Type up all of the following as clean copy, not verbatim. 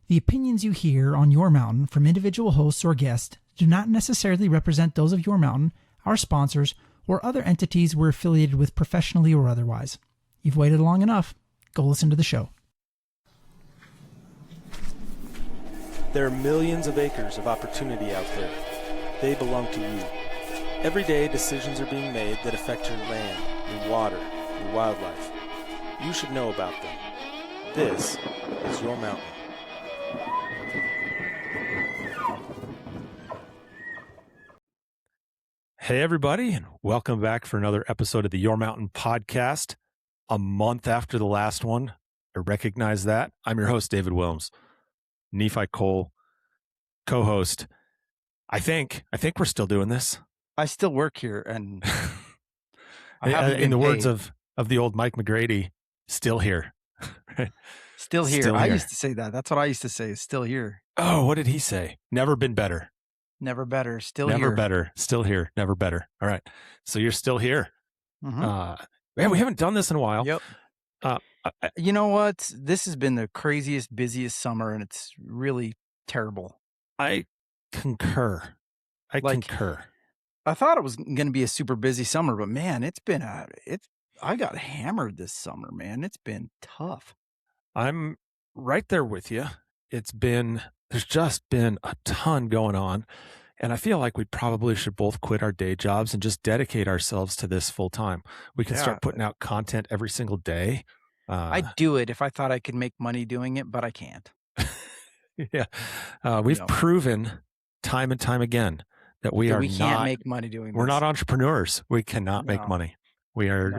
The opinions you hear on Your Mountain from individual hosts or guests do not necessarily represent those of Your Mountain, our sponsors, or other entities we're affiliated with professionally or otherwise. You've waited long enough. Go listen to the show. There are millions of acres of opportunity out there. They belong to you. Every day, decisions are being made that affect your land, your water, your wildlife. You should know about them. This is Your Mountain. Hey, everybody, and welcome back for another episode of the Your Mountain podcast. A month after the last one, I recognize that. I'm your host, David Williams. Nephi Cole, co-host. I think we're still doing this. I still work here, and in the words of the old Mike McGrady, still here. Still here. Still I here. used to say that. That's what I used to say. Still here. Oh, what did he say? Never been better. Never better. Still Never here. better. Still here. Never better. All right. So you're still here. Mm-hmm. Man, we haven't done this in a while. Yep. You know what? This has been the craziest, busiest summer, and it's really terrible. I concur. I thought it was going to be a super busy summer, but man, I got hammered this summer, man. It's been tough. I'm right there with you. There's just been a ton going on. And I feel like we probably should both quit our day jobs and just dedicate ourselves to this full time. We can start putting out content every single day. I'd do it if I thought I could make money doing it, but I can't. Yeah. We've proven time and time again that we can't make money doing this. We're not entrepreneurs. We cannot make money. We're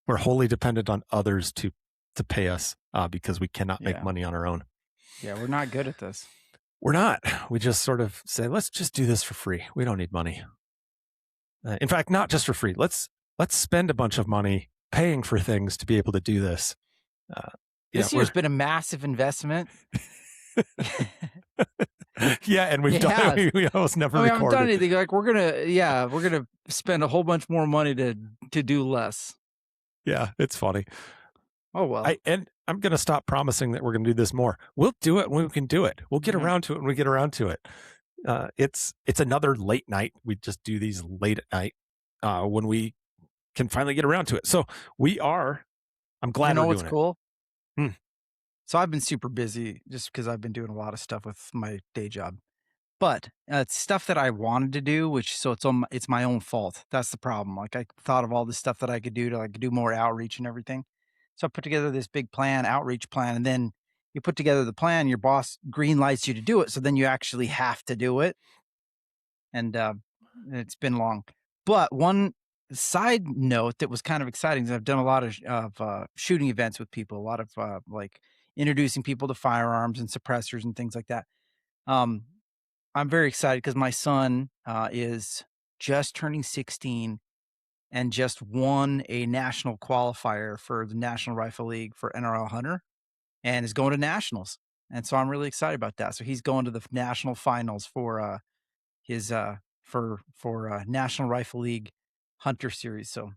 wholly dependent on others to pay us because we cannot make money on our own. Yeah, we're not good at this. We're not. We just sort of say, let's just do this for free. We don't need money. In fact, not just for free. Let's spend a bunch of money paying for things to be able to do this. This year's been a massive investment. Yeah, and we've done it. We almost never recorded. I haven't done anything. Like we're gonna spend a whole bunch more money to do less. Yeah, it's funny. Oh well. I'm going to stop promising that we're going to do this more. We'll do it when we can do it. We'll get around to it when we get around to it. It's another late night. We just do these late at night when we can finally get around to it. So I'm glad we're doing what's it. Cool? So I've been super busy just because I've been doing a lot of stuff with my day job. But it's stuff that I wanted to do, it's my own fault. That's the problem. Like I thought of all the stuff that I could do to do more outreach and everything. So I put together this big outreach plan, and then you put together the plan, your boss green lights you to do it. So then you actually have to do it. And it's been long. But one side note that was kind of exciting is I've done a lot of shooting events with people, a lot of introducing people to firearms and suppressors and things like that. I'm very excited because my son is just turning 16 and just won a national qualifier for the National Rifle League for NRL Hunter and is going to nationals. And so I'm really excited about that. So he's going to the national finals for his National Rifle League Hunter Series. So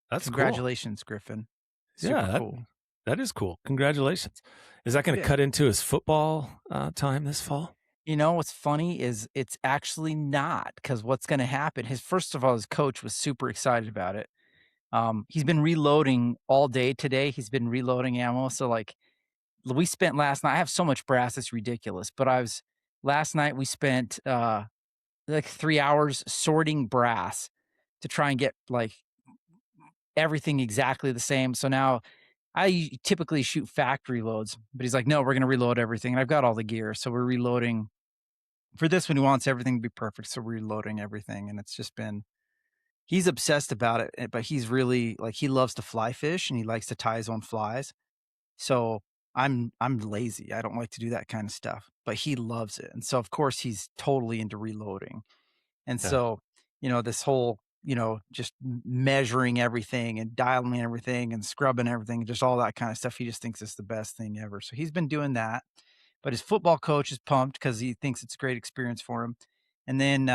that's congratulations, cool. Griffin. Super cool. That is cool. Congratulations. Is that going to cut into his football time this fall? You know, what's funny is it's actually not, because what's going to happen, his coach was super excited about it. He's been reloading all day today. He's been reloading ammo. So we spent last night, I have so much brass, it's ridiculous. But last night we spent 3 hours sorting brass to try and get everything exactly the same. So now I typically shoot factory loads, but he's like, no, we're going to reload everything. And I've got all the gear. So we're reloading. For this one, he wants everything to be perfect. So we're reloading everything. And it's just he's obsessed about it, but he's really he loves to fly fish and he likes to tie his own flies. So I'm lazy. I don't like to do that kind of stuff, but he loves it. And so of course he's totally into reloading. And so, this whole, just measuring everything and dialing everything and scrubbing everything, just all that kind of stuff. He just thinks it's the best thing ever. So he's been doing that. But his football coach is pumped because he thinks it's a great experience for him. And then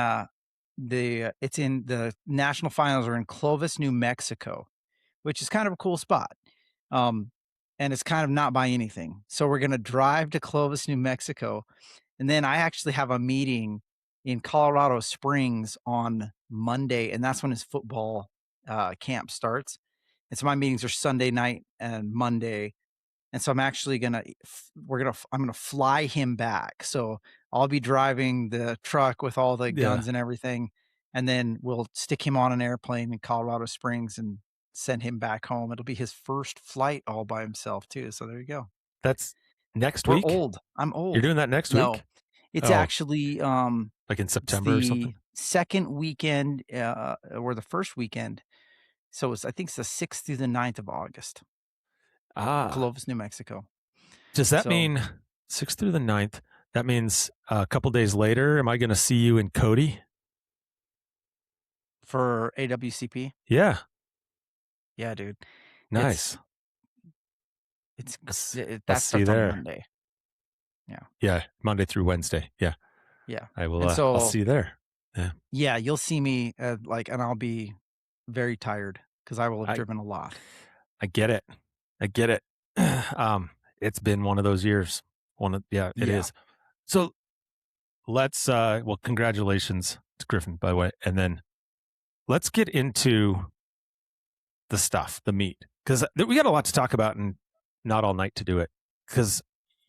it's in the national finals are in Clovis, New Mexico, which is kind of a cool spot. and it's kind of not by anything. So we're going to drive to Clovis, New Mexico. And then I actually have a meeting in Colorado Springs on Monday, and that's when his football camp starts. And so my meetings are Sunday night and Monday. And so I'm actually I'm gonna fly him back. So I'll be driving the truck with all the guns and everything, and then we'll stick him on an airplane in Colorado Springs and send him back home. It'll be his first flight all by himself too. So there you go. That's next We're week. old. I'm old. You're doing that next No, week? it's Oh. actually Like in September or something? second weekend or the first weekend. So I think it's the 6th through the 9th of August. Clovis, New Mexico. Does that mean 6th through the 9th? That means a couple days later, am I going to see you in Cody? For AWCP? Yeah. Yeah, dude. Nice. That starts on Monday. Yeah. Yeah, Monday through Wednesday. Yeah. Yeah. I will. I'll see you there. Yeah. Yeah, you'll see me and I'll be very tired because I will have driven a lot. I get it. It's been one of those years. It is. So let's congratulations to Griffin, by the way. And then let's get into the stuff, the meat, because we got a lot to talk about and not all night to do it because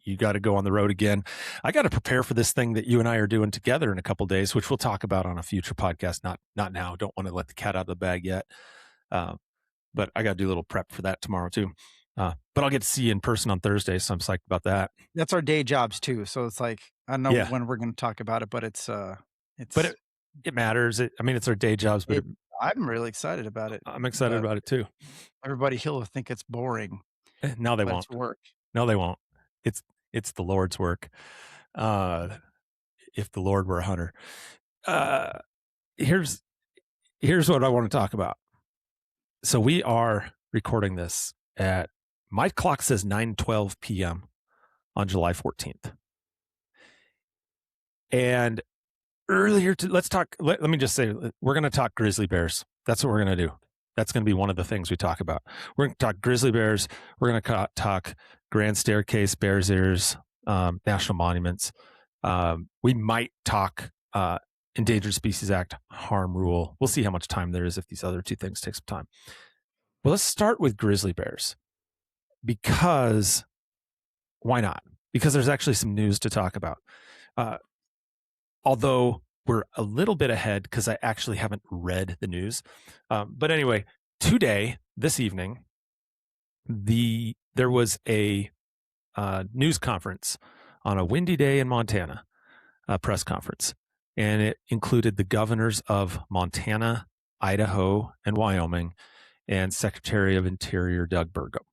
you got to go on the road again. I got to prepare for this thing that you and I are doing together in a couple of days, which we'll talk about on a future podcast. Not now. Don't want to let the cat out of the bag yet. But I got to do a little prep for that tomorrow too. But I'll get to see you in person on Thursday, so I'm psyched about that. That's our day jobs too. So it's like, I don't know when we're going to talk about it, but it matters. It's our day jobs, but I'm really excited about it. I'm excited about it too. Everybody will think it's boring. No, they won't. It's work. No, they won't. It's the Lord's work. If the Lord were a hunter, here's what I want to talk about. So we are recording this at, my clock says 9:12 p.m. on July 14th. And earlier, let me just say, we're going to talk grizzly bears. That's what we're going to do. That's going to be one of the things we talk about. We're going to talk grizzly bears. We're going to talk Grand Staircase, Bears Ears, national monuments. We might talk Endangered Species Act, harm rule. We'll see how much time there is if these other two things take some time. Well, let's start with grizzly bears, because why not? Because there's actually some news to talk about. Although we're a little bit ahead because I actually haven't read the news. But anyway, this evening, there was a news conference on a windy day in Montana, a press conference. And it included the governors of Montana, Idaho, and Wyoming, and Secretary of Interior Doug Burgum.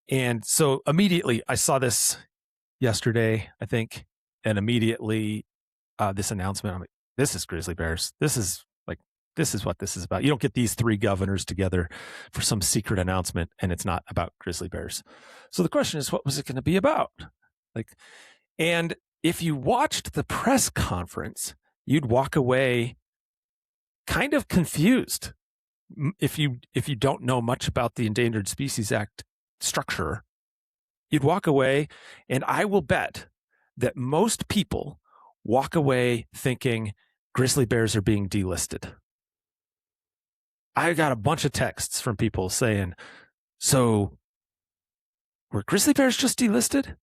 And so immediately, I saw this yesterday, I think, and immediately this announcement, I'm like, this is grizzly bears. This is what this is about. You don't get these three governors together for some secret announcement, and it's not about grizzly bears. So the question is, what was it going to be about? And if you watched the press conference, you'd walk away kind of confused. If you don't know much about the Endangered Species Act structure, you'd walk away, and I will bet that most people walk away thinking grizzly bears are being delisted. I got a bunch of texts from people saying, so were grizzly bears just delisted?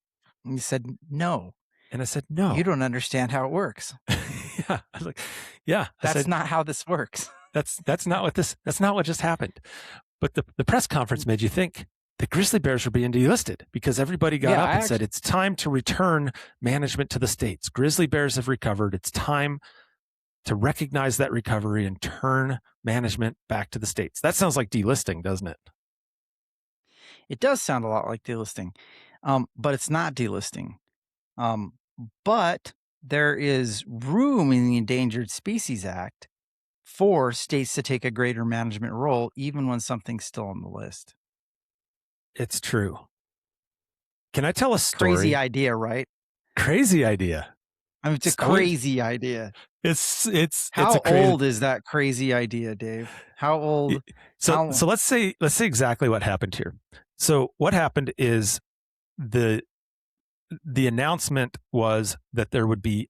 And you said, no. And I said, no. You don't understand how it works. Yeah. I was like, yeah. That's not how this works. That's not what just happened. But the press conference made you think the grizzly bears were being delisted because everybody got up and said, it's time to return management to the states. Grizzly bears have recovered. It's time to recognize that recovery and turn management back to the states. That sounds like delisting, doesn't it? It does sound a lot like delisting, but it's not delisting. But there is room in the Endangered Species Act for states to take a greater management role, even when something's still on the list. It's true. Can I tell a story? Crazy idea, right? Crazy idea. I mean, it's a crazy idea. How old is that crazy idea, Dave? How old? So let's say exactly what happened here. So what happened is the announcement was that there would be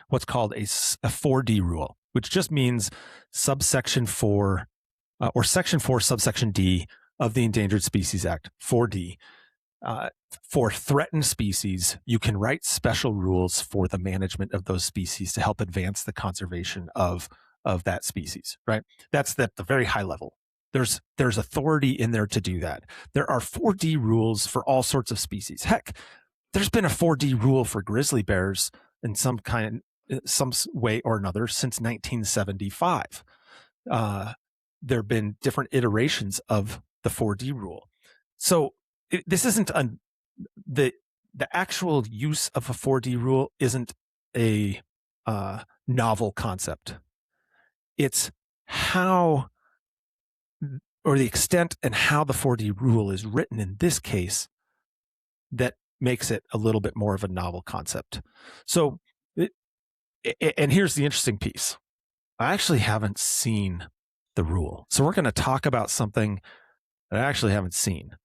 what's called a 4D rule, which just means subsection 4 or section 4 subsection D of the Endangered Species Act, 4D. For threatened species, you can write special rules for the management of those species to help advance the conservation of that species, right? That's at the very high level. There's authority in there to do that. There are 4D rules for all sorts of species. Heck, there's been a 4D rule for grizzly bears in some way or another since 1975. There have been different iterations of the 4D rule. So this isn't the actual use of a 4D rule isn't a novel concept. It's how, or the extent and how the 4D rule is written in this case that makes it a little bit more of a novel concept. So, and here's the interesting piece. I actually haven't seen the rule. So we're going to talk about something that I actually haven't seen.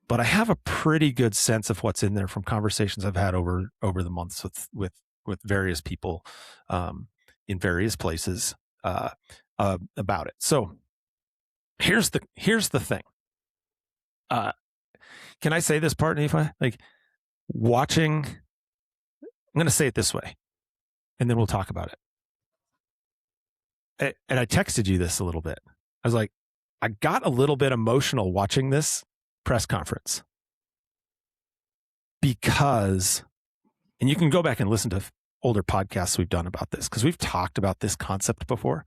But I have a pretty good sense of what's in there from conversations I've had over the months with various people in various places about it. So here's the thing. Can I say this part, Nephi? Like watching, I'm going to say it this way, and then we'll talk about it. And I texted you this a little bit. I was like, I got a little bit emotional watching this press conference because, and you can go back and listen to older podcasts we've done about this because we've talked about this concept before,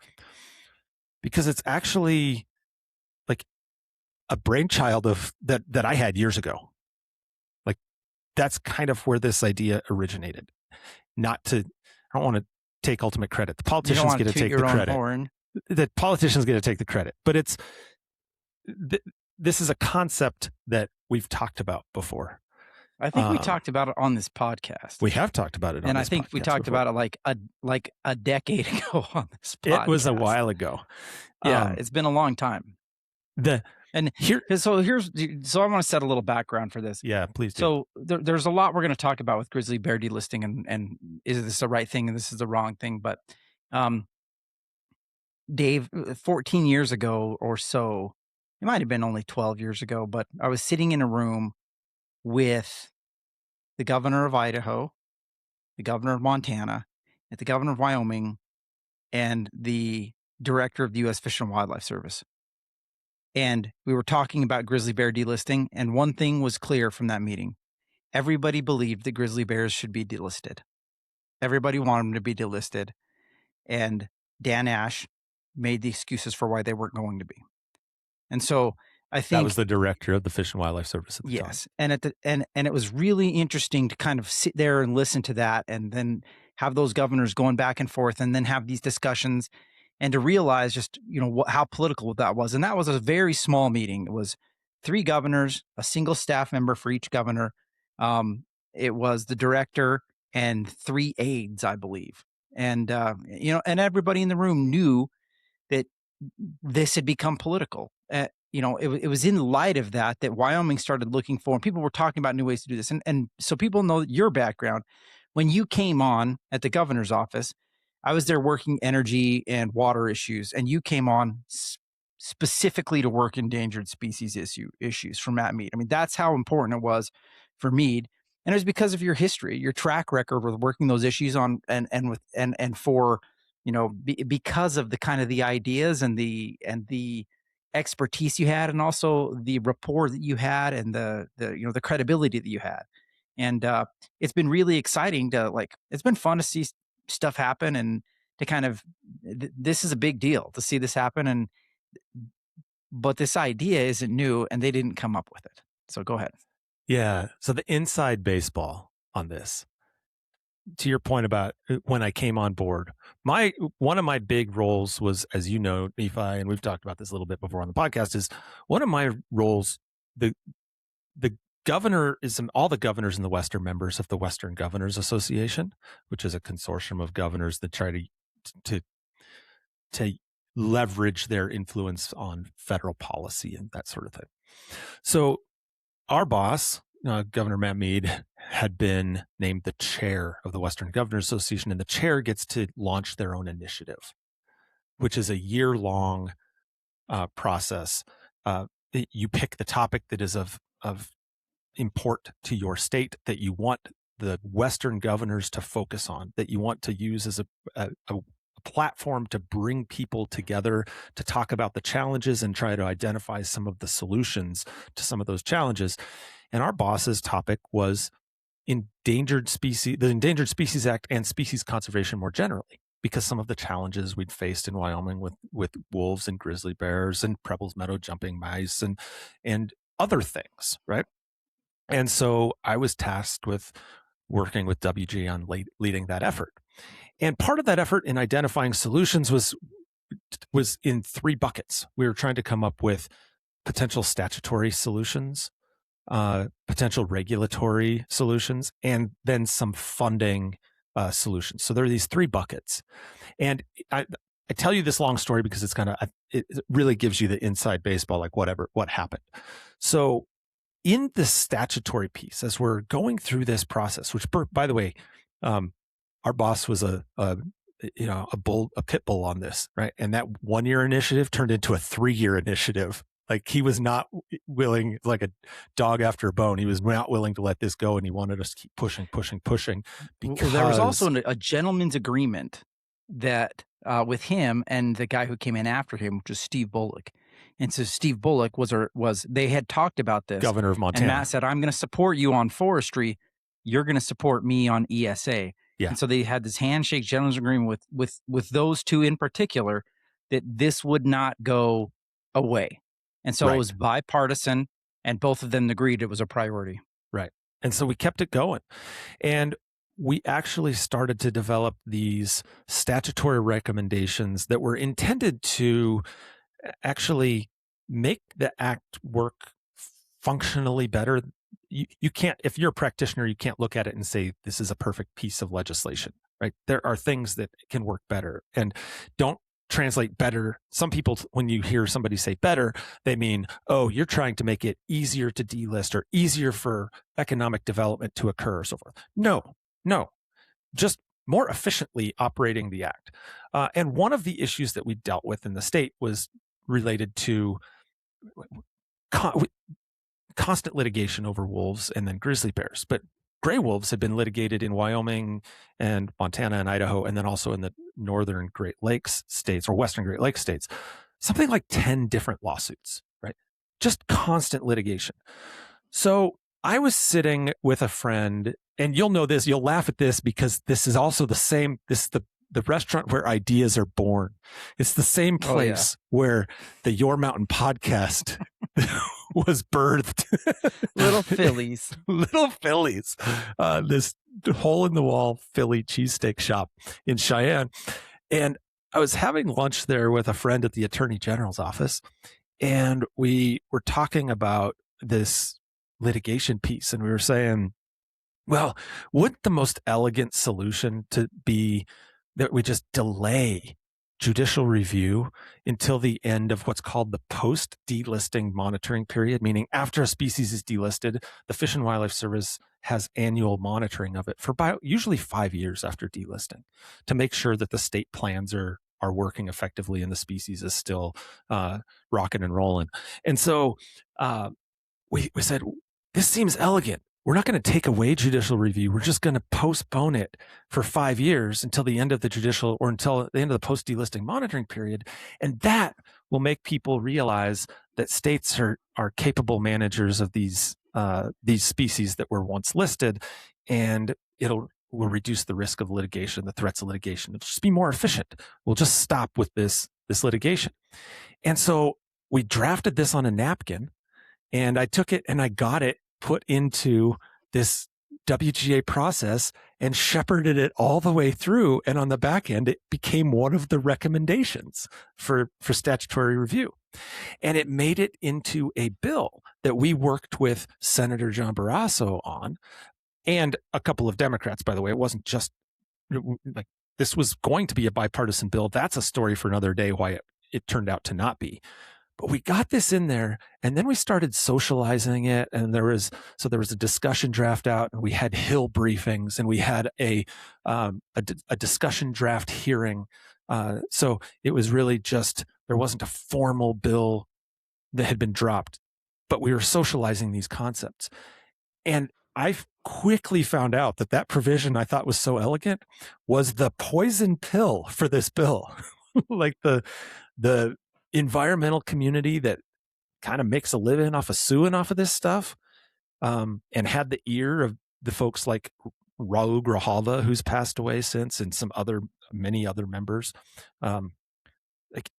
because it's actually like a brainchild of that I had years ago. Like that's kind of where this idea originated. I don't want to take ultimate credit. The politicians get to take the credit. The politicians get to take the credit, but this is a concept that we've talked about before. I think we talked about it on this podcast. We have talked about it on this podcast. And I think we talked about it like a decade ago on this podcast. It was a while ago. Yeah, it's been a long time. So I want to set a little background for this. Yeah, please do. So there's a lot we're going to talk about with grizzly bear delisting and is this the right thing and this is the wrong thing. But Dave, 14 years ago or so, it might have been only 12 years ago, but I was sitting in a room with the governor of Idaho, the governor of Montana, and the governor of Wyoming, and the director of the U.S. Fish and Wildlife Service. And we were talking about grizzly bear delisting, and one thing was clear from that meeting. Everybody believed that grizzly bears should be delisted. Everybody wanted them to be delisted. And Dan Ash made the excuses for why they weren't going to be. And so I think that was the director of the Fish and Wildlife Service at the time. Yes. And it was really interesting to kind of sit there and listen to that and then have those governors going back and forth and then have these discussions and to realize just, how political that was. And that was a very small meeting. It was 3 governors, a single staff member for each governor. It was the director and 3 aides, I believe. And, and everybody in the room knew that this had become political. It was in light of that Wyoming started looking for, and people were talking about new ways to do this. And so people know your background. When you came on at the governor's office, I was there working energy and water issues, and you came on specifically to work endangered species issues for Matt Mead. I mean, that's how important it was for Mead. And it was because of your history, your track record with working those issues on because of the kind of the ideas and the expertise you had, and also the rapport that you had and the credibility that you had. And it's been really exciting it's been fun to see stuff happen and to kind of, this is a big deal to see this happen. But this idea isn't new and they didn't come up with it. So go ahead. Yeah. So the inside baseball on this, to your point about when I came on board, one of my big roles was, as you know, Nephi, and we've talked about this a little bit before on the podcast, is one of my roles, the all the governors in the West are members of the Western Governors Association, which is a consortium of governors that try to leverage their influence on federal policy and that sort of thing. So our boss, Governor Matt Mead, had been named the chair of the Western Governors Association, and the chair gets to launch their own initiative, which is a year-long process. You pick the topic that is of import to your state, that you want the Western governors to focus on, that you want to use as a platform to bring people together to talk about the challenges and try to identify some of the solutions to some of those challenges. And our boss's topic was the Endangered Species Act and species conservation more generally, because some of the challenges we'd faced in Wyoming with wolves and grizzly bears and Preble's meadow jumping mice and other things, right? And so I was tasked with working with WG on leading that effort. And part of that effort in identifying solutions was in 3 buckets. We were trying to come up with potential statutory solutions, potential regulatory solutions, and then some funding solutions. So there are these 3 buckets. And I tell you this long story because it really gives you the inside baseball, like what happened. So in the statutory piece, as we're going through this process, which, by the way, our boss was a pit bull on this, right? And that 1-year initiative turned into a 3-year initiative. Like, he was not willing, like a dog after a bone. He was not willing to let this go, and he wanted us to keep pushing. Because there was also a gentleman's agreement that with him and the guy who came in after him, which was Steve Bullock. And so Steve Bullock they had talked about this. Governor of Montana. And Matt said, I'm going to support you on forestry. You're going to support me on ESA. Yeah. And so they had this handshake gentleman's agreement with those 2 in particular, that this would not go away. And so It was bipartisan, and both of them agreed it was a priority. Right. And so we kept it going. And we actually started to develop these statutory recommendations that were intended to actually make the act work functionally better. You can't, if you're a practitioner, you can't look at it and say, this is a perfect piece of legislation, right? There are things that can work better and don't translate better. Some people, when you hear somebody say better, they mean, oh, you're trying to make it easier to delist or easier for economic development to occur or so forth. No, just more efficiently operating the act. And one of the issues that we dealt with in the state was related to constant litigation over wolves and then grizzly bears. But gray wolves had been litigated in Wyoming and Montana and Idaho, and then also in the northern Great Lakes states or western Great Lakes states, something like 10 different lawsuits, right? Just constant litigation. So I was sitting with a friend, and you'll know this, you'll laugh at this because this is also the same, this is the restaurant where ideas are born. It's the same place where the Your Mountain podcast was birthed. Little Phillies. This hole in the wall Philly cheesesteak shop in Cheyenne. And I was having lunch there with a friend at the Attorney General's office, and we were talking about this litigation piece, and we were saying, well, wouldn't the most elegant solution to be that we just delay judicial review until the end of what's called the post-delisting monitoring period, meaning after a species is delisted, the Fish and Wildlife Service has annual monitoring of it for usually 5 years after delisting to make sure that the state plans are working effectively and the species is still rocking and rolling. And so we said, this seems elegant. We're not going to take away judicial review. We're just going to postpone it for 5 years until the end of the judicial or until the end of the post-delisting monitoring period. And that will make people realize that states are capable managers of these species that were once listed, and will reduce the risk of litigation, the threats of litigation. It'll just be more efficient. We'll just stop with this litigation. And so we drafted this on a napkin, and I took it and I got it put into this WGA process and shepherded it all the way through. And on the back end, it became one of the recommendations for statutory review. And it made it into a bill that we worked with Senator John Barrasso on, and a couple of Democrats, by the way. It wasn't just like this was going to be a bipartisan bill. That's a story for another day why it turned out to not be. But we got this in there, and then we started socializing it, and there was a discussion draft out, and we had Hill briefings, and we had a discussion draft hearing. So it was really just, there wasn't a formal bill that had been dropped, but we were socializing these concepts. And I quickly found out that provision I thought was so elegant was the poison pill for this bill. Like the environmental community that kind of makes a living off of suing off of this stuff, and had the ear of the folks like Raul Grijalva, who's passed away since, and many other members. Like,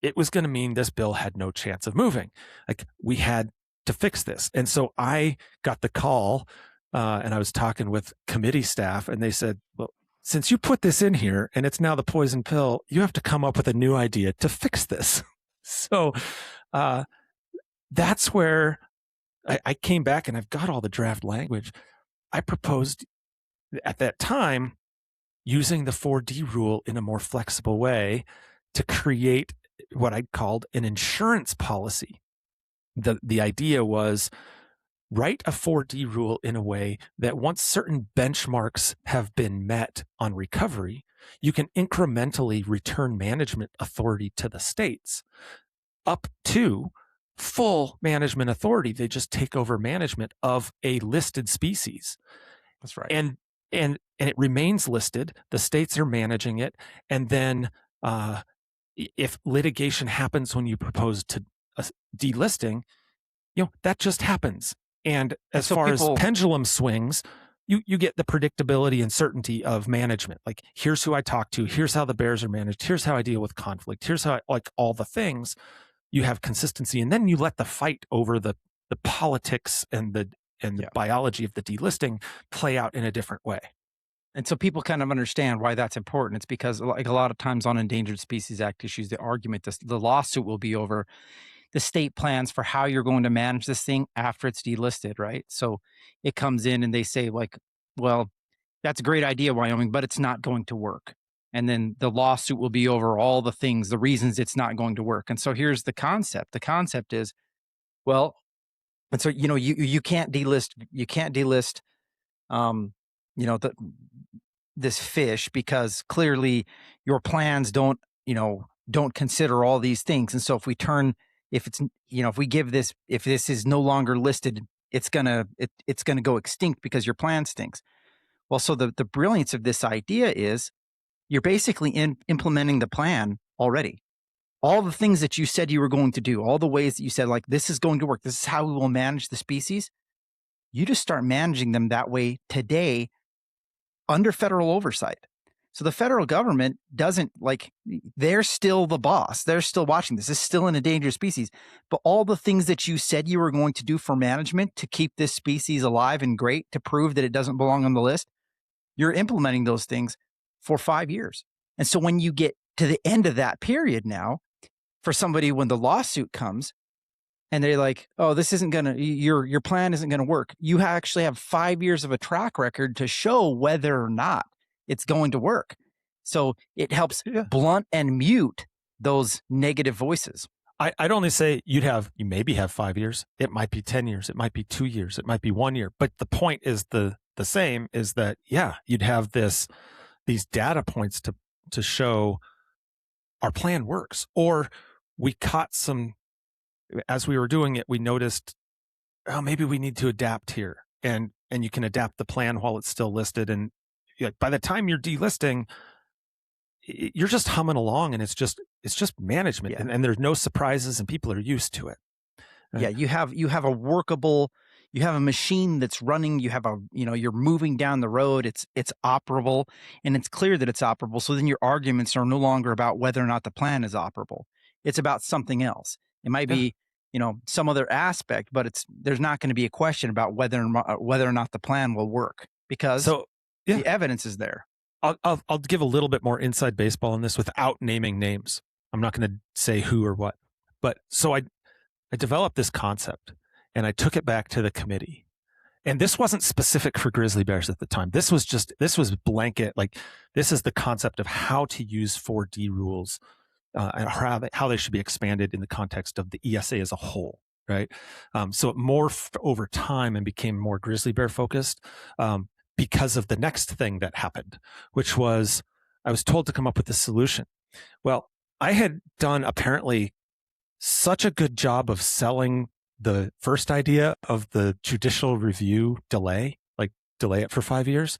it was going to mean this bill had no chance of moving. Like, we had to fix this. And so I got the call, and I was talking with committee staff, and they said, well, since you put this in here and it's now the poison pill, you have to come up with a new idea to fix this. So that's where I came back, and I've got all the draft language. I proposed at that time using the 4D rule in a more flexible way to create what I called an insurance policy. The idea was, write a 4D rule in a way that once certain benchmarks have been met on recovery, you can incrementally return management authority to the states up to full management authority. They just take over management of a listed species. That's right. And it remains listed. The states are managing it. And then if litigation happens when you propose to delisting, that just happens. And as far as pendulum swings, you get the predictability and certainty of management. Like, here's who I talk to, here's how the bears are managed, here's how I deal with conflict, here's how all the things. You have consistency, and then you let the fight over the politics and the biology of the delisting play out in a different way. And so people kind of understand why that's important. It's because, like, a lot of times on Endangered Species Act issues, the argument, the lawsuit will be over the state plans for how you're going to manage this thing after it's delisted, right? So it comes in and they say, like, well, that's a great idea, Wyoming, but it's not going to work. And then the lawsuit will be over all the things, the reasons it's not going to work. And so here's the concept. The concept is, well, and so, you can't delist, this fish, because clearly your plans don't consider all these things. And so if this is no longer listed, it's gonna go extinct because your plan stinks. Well, so the brilliance of this idea is you're basically implementing the plan already. All the things that you said you were going to do, all the ways that you said, like, this is going to work, this is how we will manage the species, you just start managing them that way today under federal oversight. So the federal government they're still the boss. They're still watching this. This is still an endangered species. But all the things that you said you were going to do for management to keep this species alive and great, to prove that it doesn't belong on the list, you're implementing those things for 5 years. And so when you get to the end of that period now, for somebody, when the lawsuit comes and they're like, oh, this isn't going to, your plan isn't going to work, you actually have 5 years of a track record to show whether or not it's going to work. So it helps blunt and mute those negative voices. I'd only say you maybe have 5 years. It might be 10 years. It might be 2 years. It might be 1 year. But the point is the same, is that, you'd have these data points to show our plan works. Or we caught as we were doing it, we noticed, oh, maybe we need to adapt here. And you can adapt the plan while it's still listed. And by the time you're delisting, you're just humming along, and it's just management, and there's no surprises, and people are used to it. Yeah, you have a machine that's running. You have you're moving down the road. It's operable, and it's clear that it's operable. So then your arguments are no longer about whether or not the plan is operable. It's about something else. It might be some other aspect, but there's not going to be a question about whether or not the plan will work, because the evidence is there. I'll give a little bit more inside baseball on this without naming names. I'm not going to say who or what. But so I developed this concept and I took it back to the committee. And this wasn't specific for grizzly bears at the time. This was blanket. Like, this is the concept of how to use 4D rules and how they should be expanded in the context of the ESA as a whole, right? So it morphed over time and became more grizzly bear focused because of the next thing that happened, which was I was told to come up with a solution. Well, I had done apparently such a good job of selling the first idea of the judicial review delay it for 5 years.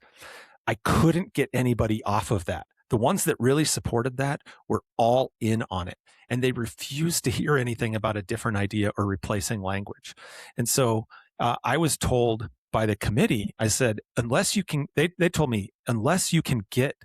I couldn't get anybody off of that. The ones that really supported that were all in on it, and they refused to hear anything about a different idea or replacing language. And so I was told by the committee, I said, unless you can, they told me, unless you can get,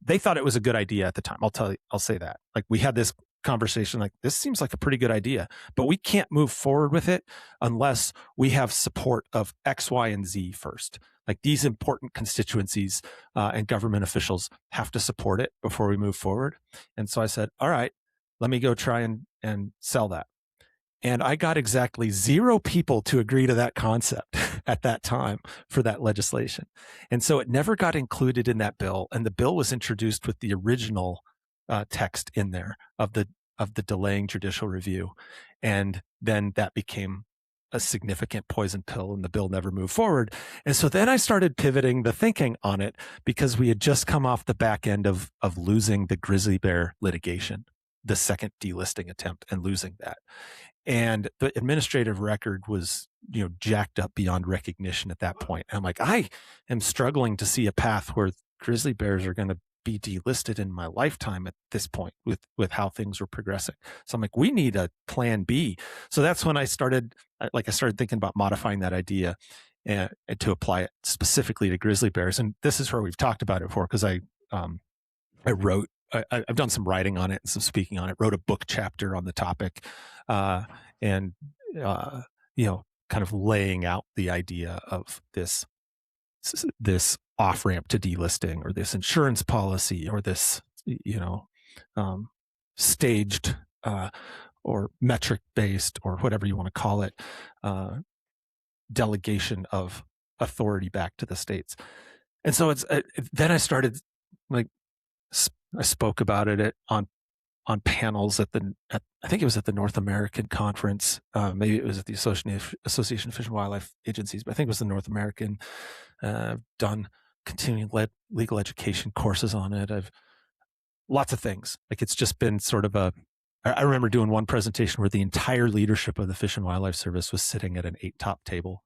they thought it was a good idea at the time. I'll say that. Like, we had this conversation, like, this seems like a pretty good idea, but we can't move forward with it unless we have support of X, Y, and Z first. Like, these important constituencies and government officials have to support it before we move forward. And so I said, all right, let me go try and sell that. And I got exactly 0 people to agree to that concept at that time for that legislation. And so it never got included in that bill. And the bill was introduced with the original text in there of the delaying judicial review. And then that became a significant poison pill, and the bill never moved forward. And so then I started pivoting the thinking on it, because we had just come off the back end of losing the grizzly bear litigation, the second delisting attempt, and losing that. And the administrative record was, jacked up beyond recognition at that point. And I'm like, I am struggling to see a path where grizzly bears are going to be delisted in my lifetime at this point with how things were progressing. So I'm like, we need a plan B. So that's when I started thinking about modifying that idea and to apply it specifically to grizzly bears. And this is where we've talked about it before, because I've done some writing on it and some speaking on it, wrote a book chapter on the topic, and kind of laying out the idea of this off-ramp to delisting, or this insurance policy, or this, staged or metric-based, or whatever you want to call it, delegation of authority back to the states. And so then I started, I spoke about it on panels at I think it was at the North American Conference. Maybe it was at the Association of Fish and Wildlife Agencies, but I think it was the North American. I've done continuing legal education courses on it. I've lots of things. Like, it's just been sort of I remember doing one presentation where the entire leadership of the Fish and Wildlife Service was sitting at an 8-top table,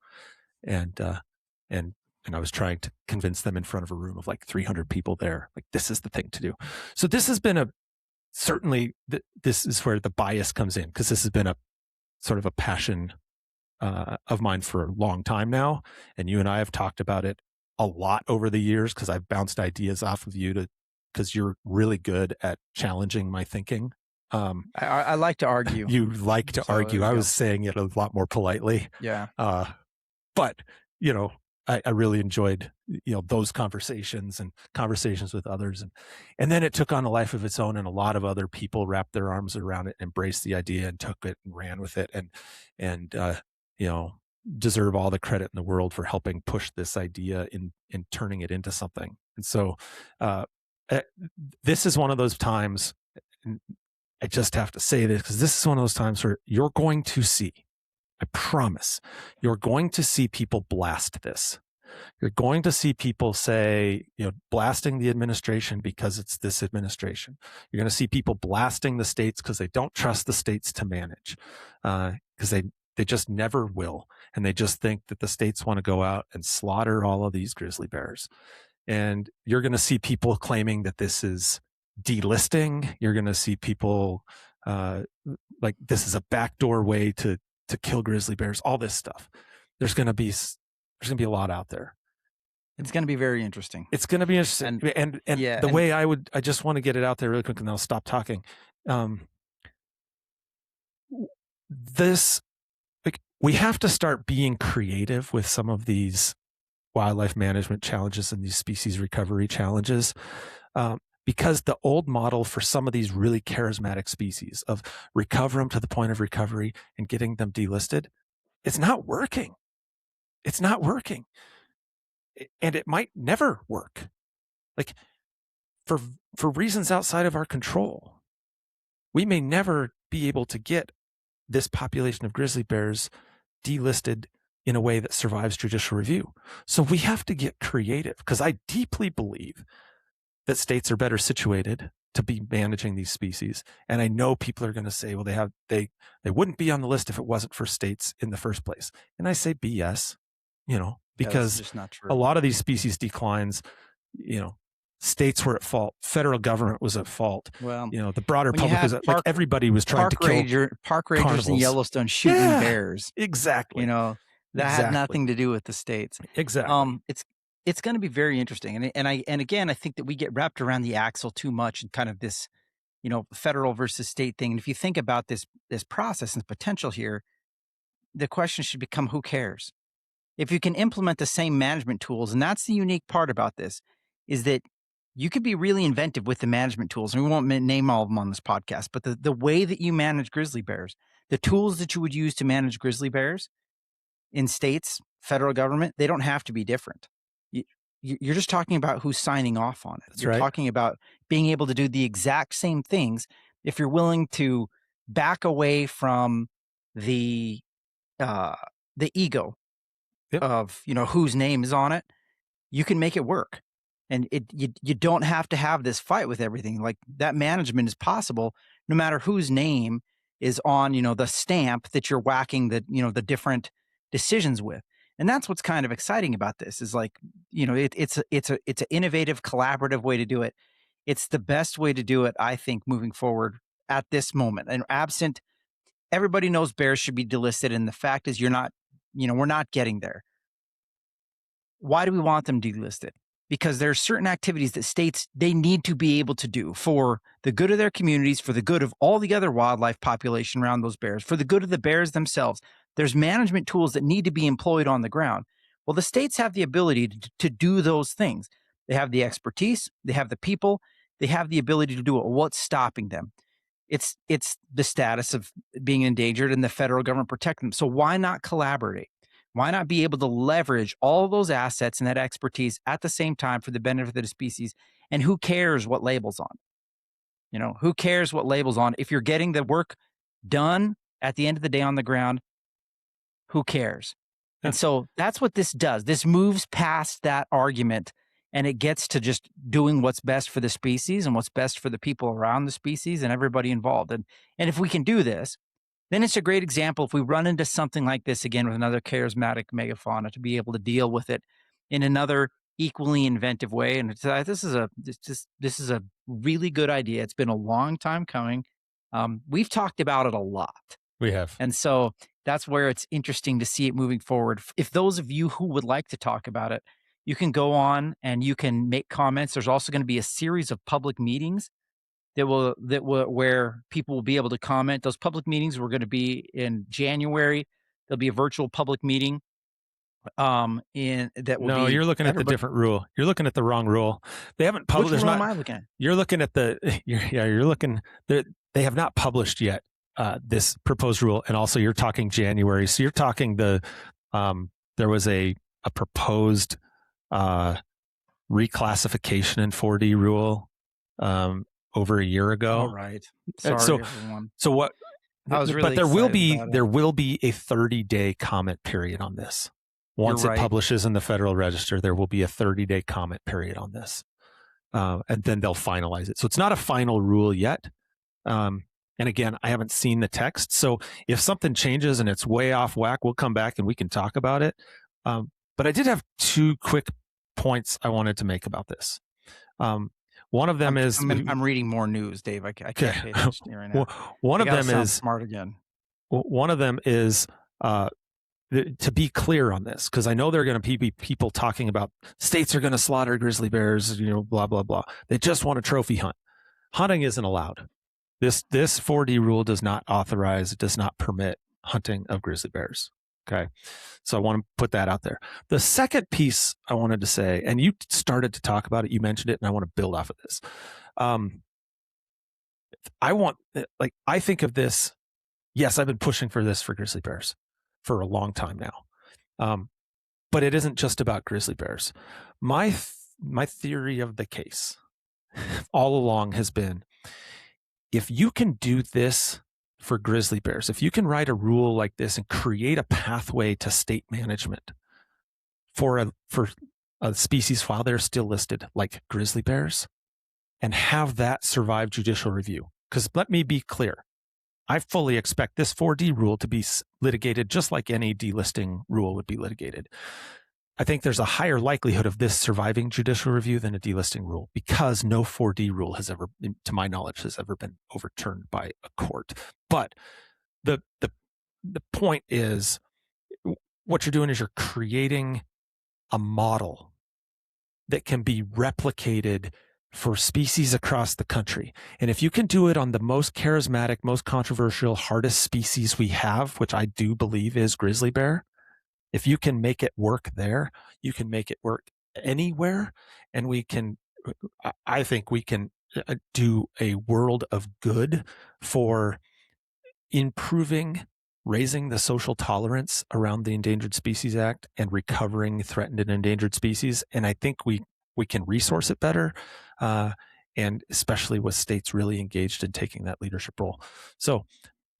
and I was trying to convince them in front of a room of like 300 people there, like, this is the thing to do. So this has been certainly this is where the bias comes in, because this has been a sort of a passion of mine for a long time now. And you and I have talked about it a lot over the years, because I've bounced ideas off of you because you're really good at challenging my thinking. I like to argue. You like to argue. I was saying it a lot more politely. Yeah. But, I really enjoyed, those conversations and conversations with others. And then it took on a life of its own, and a lot of other people wrapped their arms around it, embraced the idea, and took it and ran with it, and deserve all the credit in the world for helping push this idea in turning it into something. And so this is one of those times, and I just have to say this, because this is one of those times where you're going to see, I promise, you're going to see people blast this. You're going to see people say, blasting the administration because it's this administration. You're going to see people blasting the states because they don't trust the states to manage, because they just never will. And they just think that the states want to go out and slaughter all of these grizzly bears. And you're going to see people claiming that this is delisting. You're going to see people like this is a backdoor way to kill grizzly bears, all this stuff. There's going to be a lot out there. It's going to be very interesting. It's going to be interesting. And yeah, the way I just want to get it out there really quick, and then I'll stop talking. We have to start being creative with some of these wildlife management challenges and these species recovery challenges. because the old model for some of these really charismatic species of recover them to the point of recovery and getting them delisted, it's not working. It's not working. And it might never work. Like for reasons outside of our control, we may never be able to get this population of grizzly bears delisted in a way that survives judicial review. So we have to get creative, because I deeply believe that states are better situated to be managing these species. And I know people are going to say, well, they wouldn't be on the list if it wasn't for states in the first place. And I say BS, because just not true. a lot of these species declines, states were at fault. Federal government was at fault. Well, the broader public was at, like, everybody was trying to kill park rangers carnivals in Yellowstone shooting bears. Exactly. That had nothing to do with the states. Exactly. It's going to be very interesting. And again, I think that we get wrapped around the axle too much in kind of this, federal versus state thing. And if you think about this process and potential here, the question should become, who cares? If you can implement the same management tools, and that's the unique part about this, is that you could be really inventive with the management tools. And we won't name all of them on this podcast, but the way that you manage grizzly bears, the tools that you would use to manage grizzly bears in states, federal government, they don't have to be different. You're just talking about who's signing off on it. That's You're right. talking about being able to do the exact same things if you're willing to back away from the ego of whose name is on it. You can make it work, and you don't have to have this fight with everything. Like, that management is possible no matter whose name is on the stamp that you're whacking the different decisions with. And that's what's kind of exciting about this is, like, it's an innovative, collaborative way to do it. It's the best way to do it, I think, moving forward at this moment. And absent, everybody knows bears should be delisted, and the fact is we're not getting there. Why do we want them delisted? Because there are certain activities that states, they need to be able to do for the good of their communities, for the good of all the other wildlife population around those bears, for the good of the bears themselves. There's management tools that need to be employed on the ground. Well, the states have the ability to do those things. They have the expertise, they have the people, they have the ability to do it. What's stopping them? It's the status of being endangered and the federal government protecting them. So why not collaborate? Why not be able to leverage all those assets and that expertise at the same time for the benefit of the species? And who cares what label's on? Who cares what label's on? If you're getting the work done at the end of the day on the ground, who cares? Yeah. And so that's what this does. This moves past that argument, and it gets to just doing what's best for the species and what's best for the people around the species and everybody involved. And if we can do this, then it's a great example if we run into something like this again with another charismatic megafauna, to be able to deal with it in another equally inventive way. And this is a really good idea. It's been a long time coming. We've talked about it a lot. We have. And so that's where it's interesting to see it moving forward. If those of you who would like to talk about it, you can go on and you can make comments. There's also going to be a series of public meetings where people will be able to comment. Those public meetings were going to be in January. There'll be a virtual public meeting. You're looking at the different rule. You're looking at the wrong rule. They haven't published. Which rule am I looking at? You're looking at you're looking. They have not published yet this proposed rule, and also you're talking January. So you're talking there was a proposed reclassification in 4D rule over a year ago. All right. Sorry, everyone. So what? I was really but there will be a 30-day comment period on this. Once it publishes in the Federal Register, there will be a 30-day comment period on this, and then they'll finalize it. So it's not a final rule yet. And again, I haven't seen the text. So if something changes and it's way off whack, we'll come back and we can talk about it. But I did have two quick points I wanted to make about this. One of them is... I'm reading more news, Dave. I can't pay attention to you right now. One of them is... smart again. One of them is... to be clear on this, because I know there are going to be people talking about states are going to slaughter grizzly bears, blah, blah, blah. They just want to trophy hunt. Hunting isn't allowed. This 4D rule does not authorize, does not permit hunting of grizzly bears. Okay. So I want to put that out there. The second piece I wanted to say, and you started to talk about it, you mentioned it, and I want to build off of this. I think of this. Yes, I've been pushing for this for grizzly bears for a long time now. But it isn't just about grizzly bears. My theory of the case all along has been, if you can do this for grizzly bears, if you can write a rule like this and create a pathway to state management for a species while they're still listed, like grizzly bears, and have that survive judicial review. Because let me be clear, I fully expect this 4D rule to be litigated just like any delisting rule would be litigated. I think there's a higher likelihood of this surviving judicial review than a delisting rule, because no 4D rule has ever, to my knowledge, has ever been overturned by a court. But the point is, what you're doing is you're creating a model that can be replicated for species across the country. And if you can do it on the most charismatic, most controversial, hardest species we have, which I do believe is grizzly bear, if you can make it work there, you can make it work anywhere. And I think we can do a world of good for improving, raising the social tolerance around the Endangered Species Act and recovering threatened and endangered species. And I think we can resource it better, and especially with states really engaged in taking that leadership role. So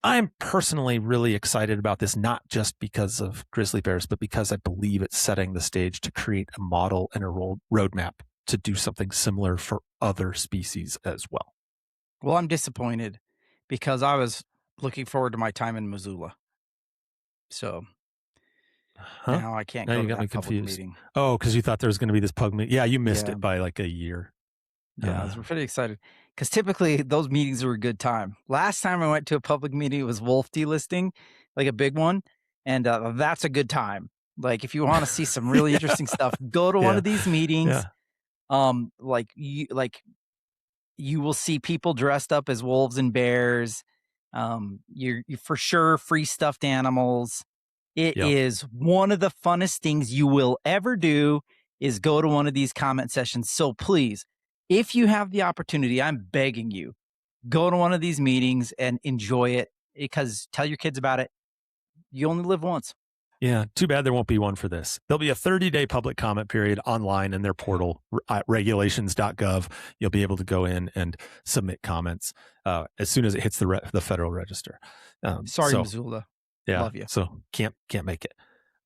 I'm personally really excited about this, not just because of grizzly bears, but because I believe it's setting the stage to create a model and a roadmap to do something similar for other species as well. Well, I'm disappointed because I was looking forward to my time in Missoula. So now I can't go to that public meeting. Oh, because you thought there was going to be this pub meeting. Yeah, you missed it by like a year. Yeah, I was pretty excited because typically those meetings were a good time. Last time I went to a public meeting, it was wolf delisting, like a big one. And that's a good time. Like if you want to see some really interesting stuff, go to one of these meetings. Like you will see people dressed up as wolves and bears. You for sure free stuffed animals. It is one of the funnest things you will ever do is go to one of these comment sessions. So please, if you have the opportunity, I'm begging you, go to one of these meetings and enjoy it, because tell your kids about it. You only live once. Yeah, too bad there won't be one for this. There'll be a 30-day public comment period online in their portal at regulations.gov. You'll be able to go in and submit comments as soon as it hits the Federal Register. Sorry, Missoula. Yeah, love you. So can't make it.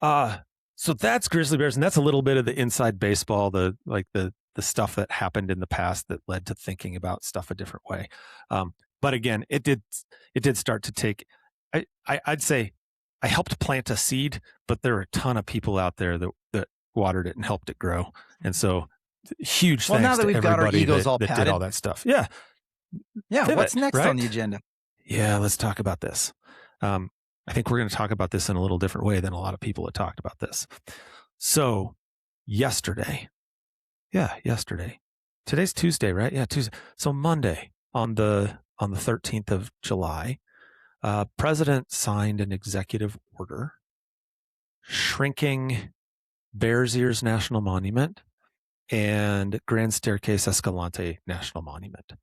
So that's grizzly bears, and that's a little bit of the inside baseball, the stuff that happened in the past that led to thinking about stuff a different way. But again, it did start to take. I'd say I helped plant a seed, but there are a ton of people out there that watered it and helped it grow. And so huge thanks now that to we've got our everybody egos all that did patted. all that stuff. Yeah. Pivot, what's next on the agenda? Yeah, let's talk about this. I think we're going to talk about this in a little different way than a lot of people have talked about this. So yesterday, today's Tuesday, right? Yeah, Tuesday. So Monday on the 13th of July, President signed an executive order shrinking Bears Ears National Monument and Grand Staircase-Escalante National Monument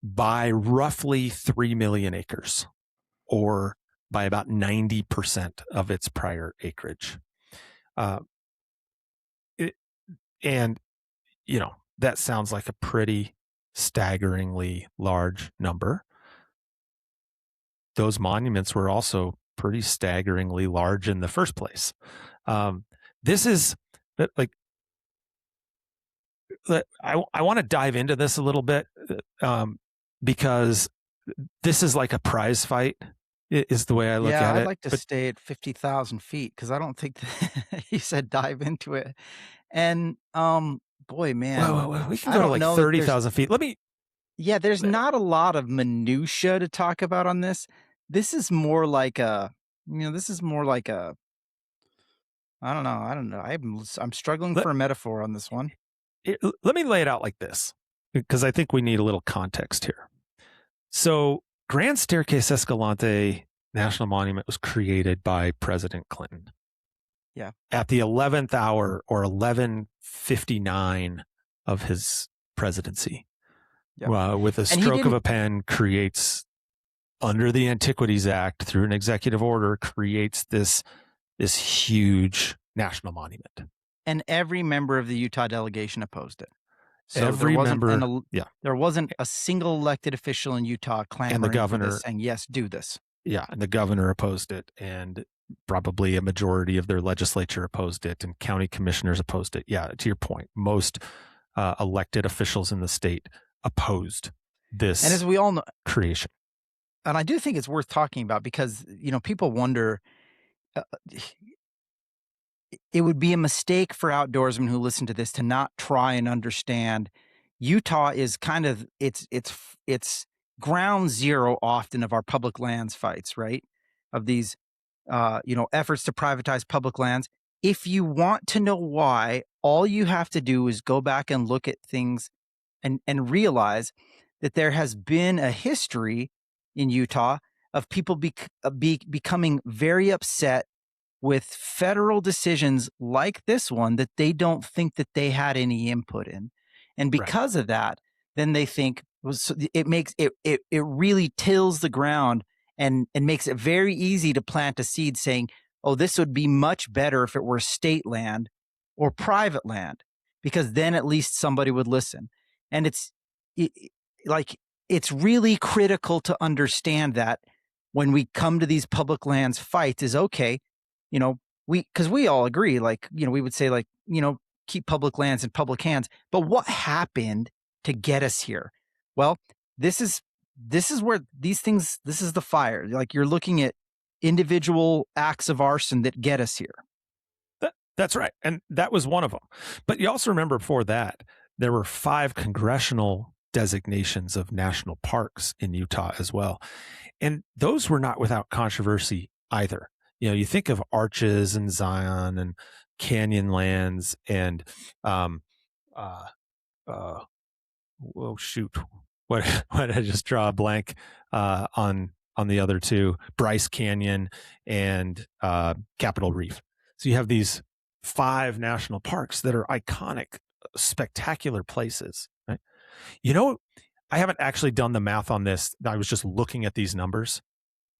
by roughly 3 million acres, or by about 90% of its prior acreage. And, that sounds like a pretty staggeringly large number. Those monuments were also pretty staggeringly large in the first place. This is like, I want to dive into this a little bit because this is like a prize fight, is the way I look at it. I'd like to stay at 50,000 feet because I don't think that you said dive into it. And boy, man, we can go to like 30,000 feet. There's not a lot of minutia to talk about on this. This is more like I don't know. I'm struggling for a metaphor on this one. Let me lay it out like this, because I think we need a little context here. So Grand Staircase-Escalante National Monument was created by President Clinton. Yeah. At the 11th hour, or 11:59 of his presidency. Yep. Well, with a stroke of a pen, creates, under the Antiquities Act, through an executive order, creates this huge national monument. And every member of the Utah delegation opposed it. So Every member, there wasn't a single elected official in Utah clamoring and the governor for this, saying, yes, do this. Yeah, and the governor opposed it, and probably a majority of their legislature opposed it, and county commissioners opposed it. Yeah, to your point, most elected officials in the state opposed this, and as we all know, creation. And I do think it's worth talking about because, people wonder, it would be a mistake for outdoorsmen who listen to this to not try and understand. Utah is kind of, it's ground zero often of our public lands fights, right? Of these, efforts to privatize public lands. If you want to know why, all you have to do is go back and look at things and realize that there has been a history in Utah of people becoming very upset with federal decisions like this one that they don't think that they had any input in. And because of that, then they think it makes it really tills the ground and makes it very easy to plant a seed saying, oh, this would be much better if it were state land or private land, because then at least somebody would listen. And it's really critical to understand that when we come to these public lands fights is okay, because we all agree, we would say keep public lands in public hands. But what happened to get us here? Well, this is where these things, this is the fire. Like, you're looking at individual acts of arson that get us here. That's right. And that was one of them. But you also remember before that, there were 5 congressional designations of national parks in Utah as well. And those were not without controversy either. You think of Arches and Zion and Canyonlands and, what did I just draw a blank on the other two? Bryce Canyon and Capitol Reef. So you have these 5 national parks that are iconic, spectacular places, right? I haven't actually done the math on this. I was just looking at these numbers.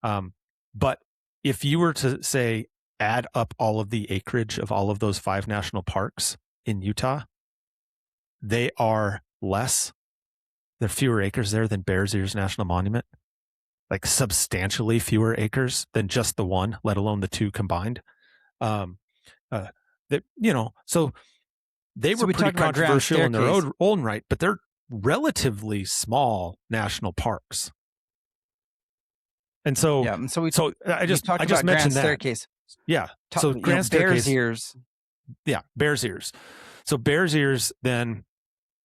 But if you were to say, add up all of the acreage of all of those 5 national parks in Utah, they are less. There are fewer acres there than Bears Ears National Monument, like substantially fewer acres than just the one, let alone the 2 combined. So they were pretty controversial in their own right, but they're relatively small national parks. And so, I just mentioned that. Staircase. Yeah. So Grand Staircase. Bears Ears. Yeah. Bears Ears. So Bears Ears, then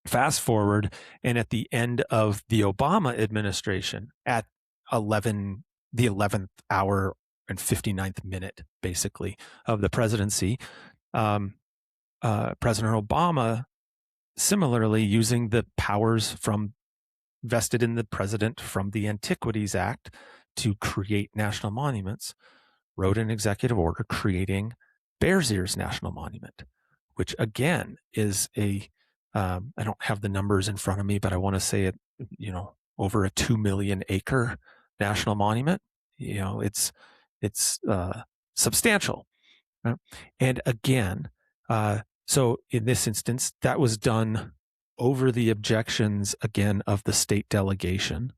fast forward, and at the end of the Obama administration, at the 11th hour and 59th minute, basically, of the presidency, President Obama, similarly using the powers vested in the president from the Antiquities Act to create national monuments, wrote an executive order creating Bears Ears National Monument, which again is I don't have the numbers in front of me, but I want to say it, over a 2 million acre national monument. It's substantial. Right? And again, so in this instance, that was done over the objections, again, of the state delegation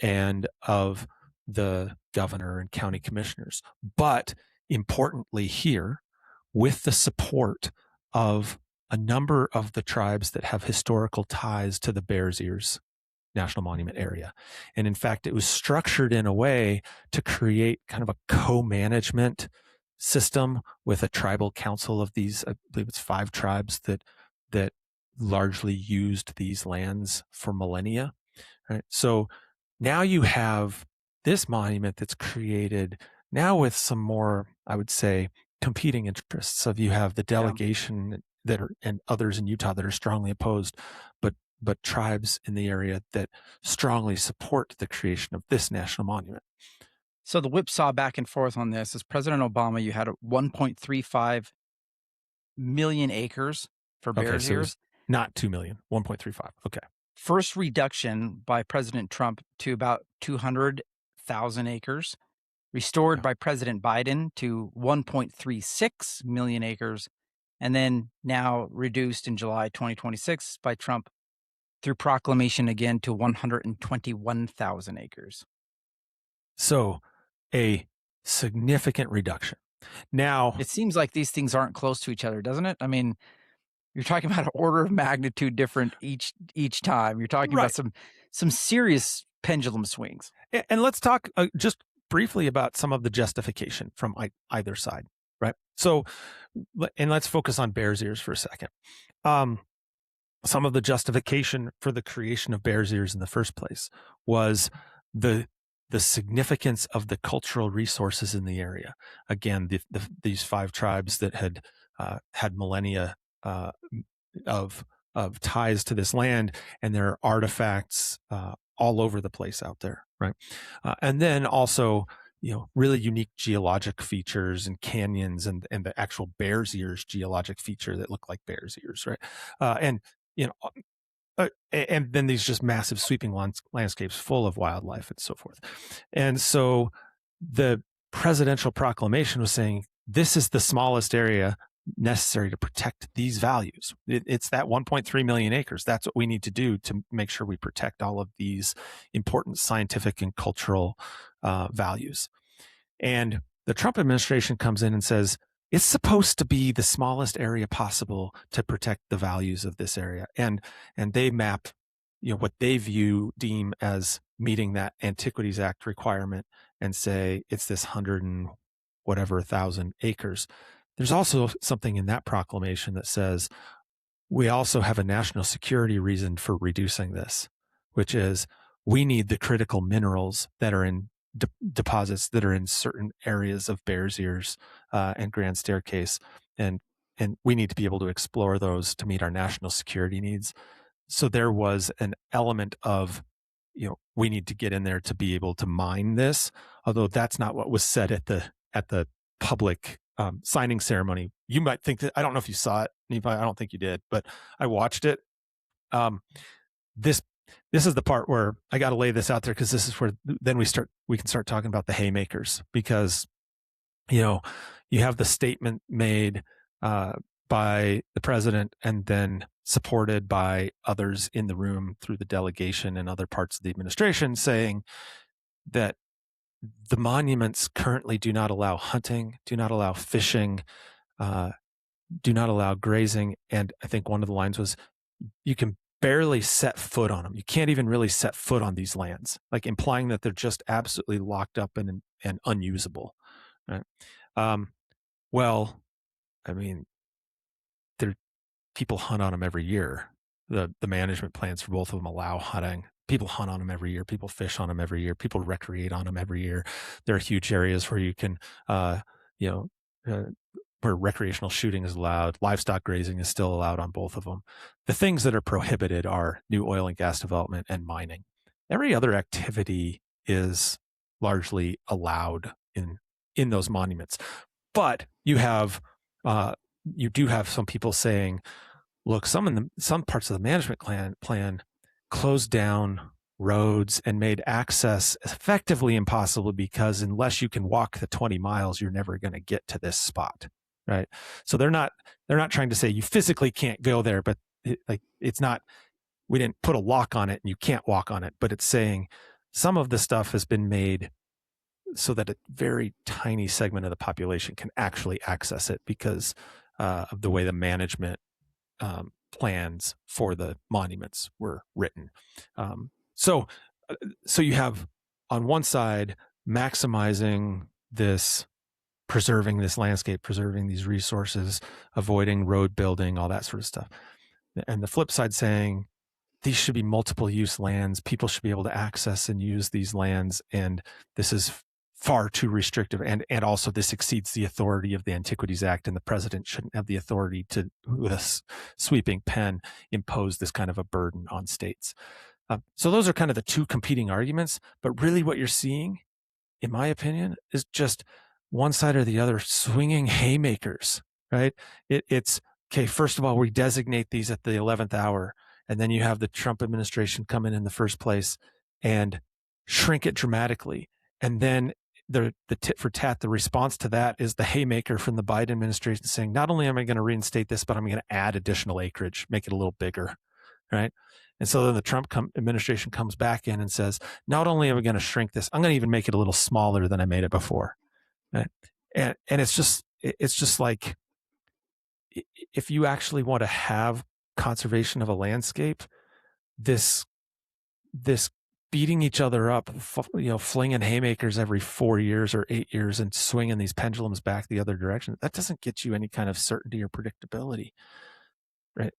and of the governor and county commissioners. But importantly here, with the support of a number of the tribes that have historical ties to the Bears Ears National Monument area. And in fact, it was structured in a way to create kind of a co-management system with a tribal council of these, I believe it's 5 tribes that largely used these lands for millennia. Right? So now you have this monument that's created now with some more, I would say, competing interests. So you have the delegation that are, and others in Utah that are strongly opposed, but tribes in the area that strongly support the creation of this national monument. So the whipsaw back and forth on this is President Obama, you had 1.35 million acres for Bears Ears. Not 2 million, 1.35. Okay. First reduction by President Trump to about 200,000 acres, restored by President Biden to 1.36 million acres, and then now reduced in July 2026 by Trump through proclamation again to 121,000 acres. So a significant reduction. Now, it seems like these things aren't close to each other, doesn't it? I mean, you're talking about an order of magnitude different each time. You're talking about some serious pendulum swings. And let's talk just briefly about some of the justification from either side, right? So, and let's focus on Bears Ears for a second. Some of the justification for the creation of Bears Ears in the first place was the significance of the cultural resources in the area. Again, these 5 tribes that had had millennia of ties to this land, and there are artifacts all over the place out there, right? And then also, really unique geologic features and canyons and the actual Bears Ears geologic feature that look like Bears Ears, right? And then these just massive sweeping landscapes full of wildlife and so forth. And so the presidential proclamation was saying, this is the smallest area necessary to protect these values. It's that 1.3 million acres. That's what we need to do to make sure we protect all of these important scientific and cultural values. And the Trump administration comes in and says, it's supposed to be the smallest area possible to protect the values of this area. And they map, what they deem as meeting that Antiquities Act requirement and say it's this 100 and whatever thousand acres. There's also something in that proclamation that says we also have a national security reason for reducing this, which is we need the critical minerals that are in deposits that are in certain areas of Bears Ears and Grand Staircase, and we need to be able to explore those to meet our national security needs. So there was an element of, we need to get in there to be able to mine this, although that's not what was said at the public signing ceremony. You might think that, I don't know if you saw it, Nephi, I don't think you did, but I watched it. This is the part where I got to lay this out there, because this is where then we can start talking about the haymakers, because, you have the statement made by the president and then supported by others in the room through the delegation and other parts of the administration, saying that the monuments currently do not allow hunting, do not allow fishing, do not allow grazing. And I think one of the lines was, you can barely set foot on them. You can't even really set foot on these lands, like implying that they're just absolutely locked up and unusable. Right? Well, I mean, people hunt on them every year. The management plans for both of them allow hunting. People hunt on them every year. People fish on them every year. People recreate on them every year. There are huge areas where you can, where recreational shooting is allowed. Livestock grazing is still allowed on both of them. The things that are prohibited are new oil and gas development and mining. Every other activity is largely allowed in those monuments. But you do have some people saying, look, some parts of the management plan closed down roads and made access effectively impossible, because unless you can walk the 20 miles, you're never going to get to this spot, right? So they're not trying to say you physically can't go there, but it's not, we didn't put a lock on it and you can't walk on it, but it's saying some of the stuff has been made so that a very tiny segment of the population can actually access it because of the way the management plans for the monuments were written. So you have on one side maximizing this, preserving this landscape, preserving these resources, avoiding road building, all that sort of stuff. And the flip side saying these should be multiple use lands. People should be able to access and use these lands. And this is far too restrictive. And also this exceeds the authority of the Antiquities Act, and the president shouldn't have the authority to, with a sweeping pen, impose this kind of a burden on states. So those are kind of the two competing arguments. But really what you're seeing, in my opinion, is just one side or the other swinging haymakers, right? It's, okay, first of all, we designate these at the 11th hour. And then you have the Trump administration come in the first place and shrink it dramatically. And then the tit for tat, the response to that is the haymaker from the Biden administration saying, not only am I going to reinstate this, but I'm going to add additional acreage, make it a little bigger, right? And so then the Trump administration comes back in and says, not only am I going to shrink this, I'm going to even make it a little smaller than I made it before. Right? And it's just like, if you actually want to have conservation of a landscape, this beating each other up, flinging haymakers every 4 years or 8 years and swinging these pendulums back the other direction, that doesn't get you any kind of certainty or predictability, right?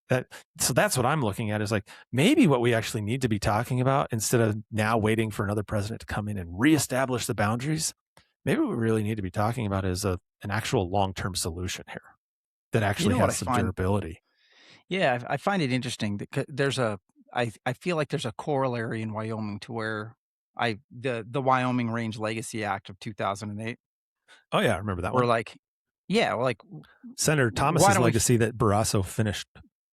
So that's what I'm looking at, is like, maybe what we actually need to be talking about, instead of now waiting for another president to come in and reestablish the boundaries, maybe what we really need to be talking about is an actual long-term solution here that actually has some durability. Yeah, I find it interesting that I feel like there's a corollary in Wyoming to where the Wyoming Range Legacy Act of 2008. Oh yeah, I remember that where one. Senator Thomas's legacy that Barrasso finished.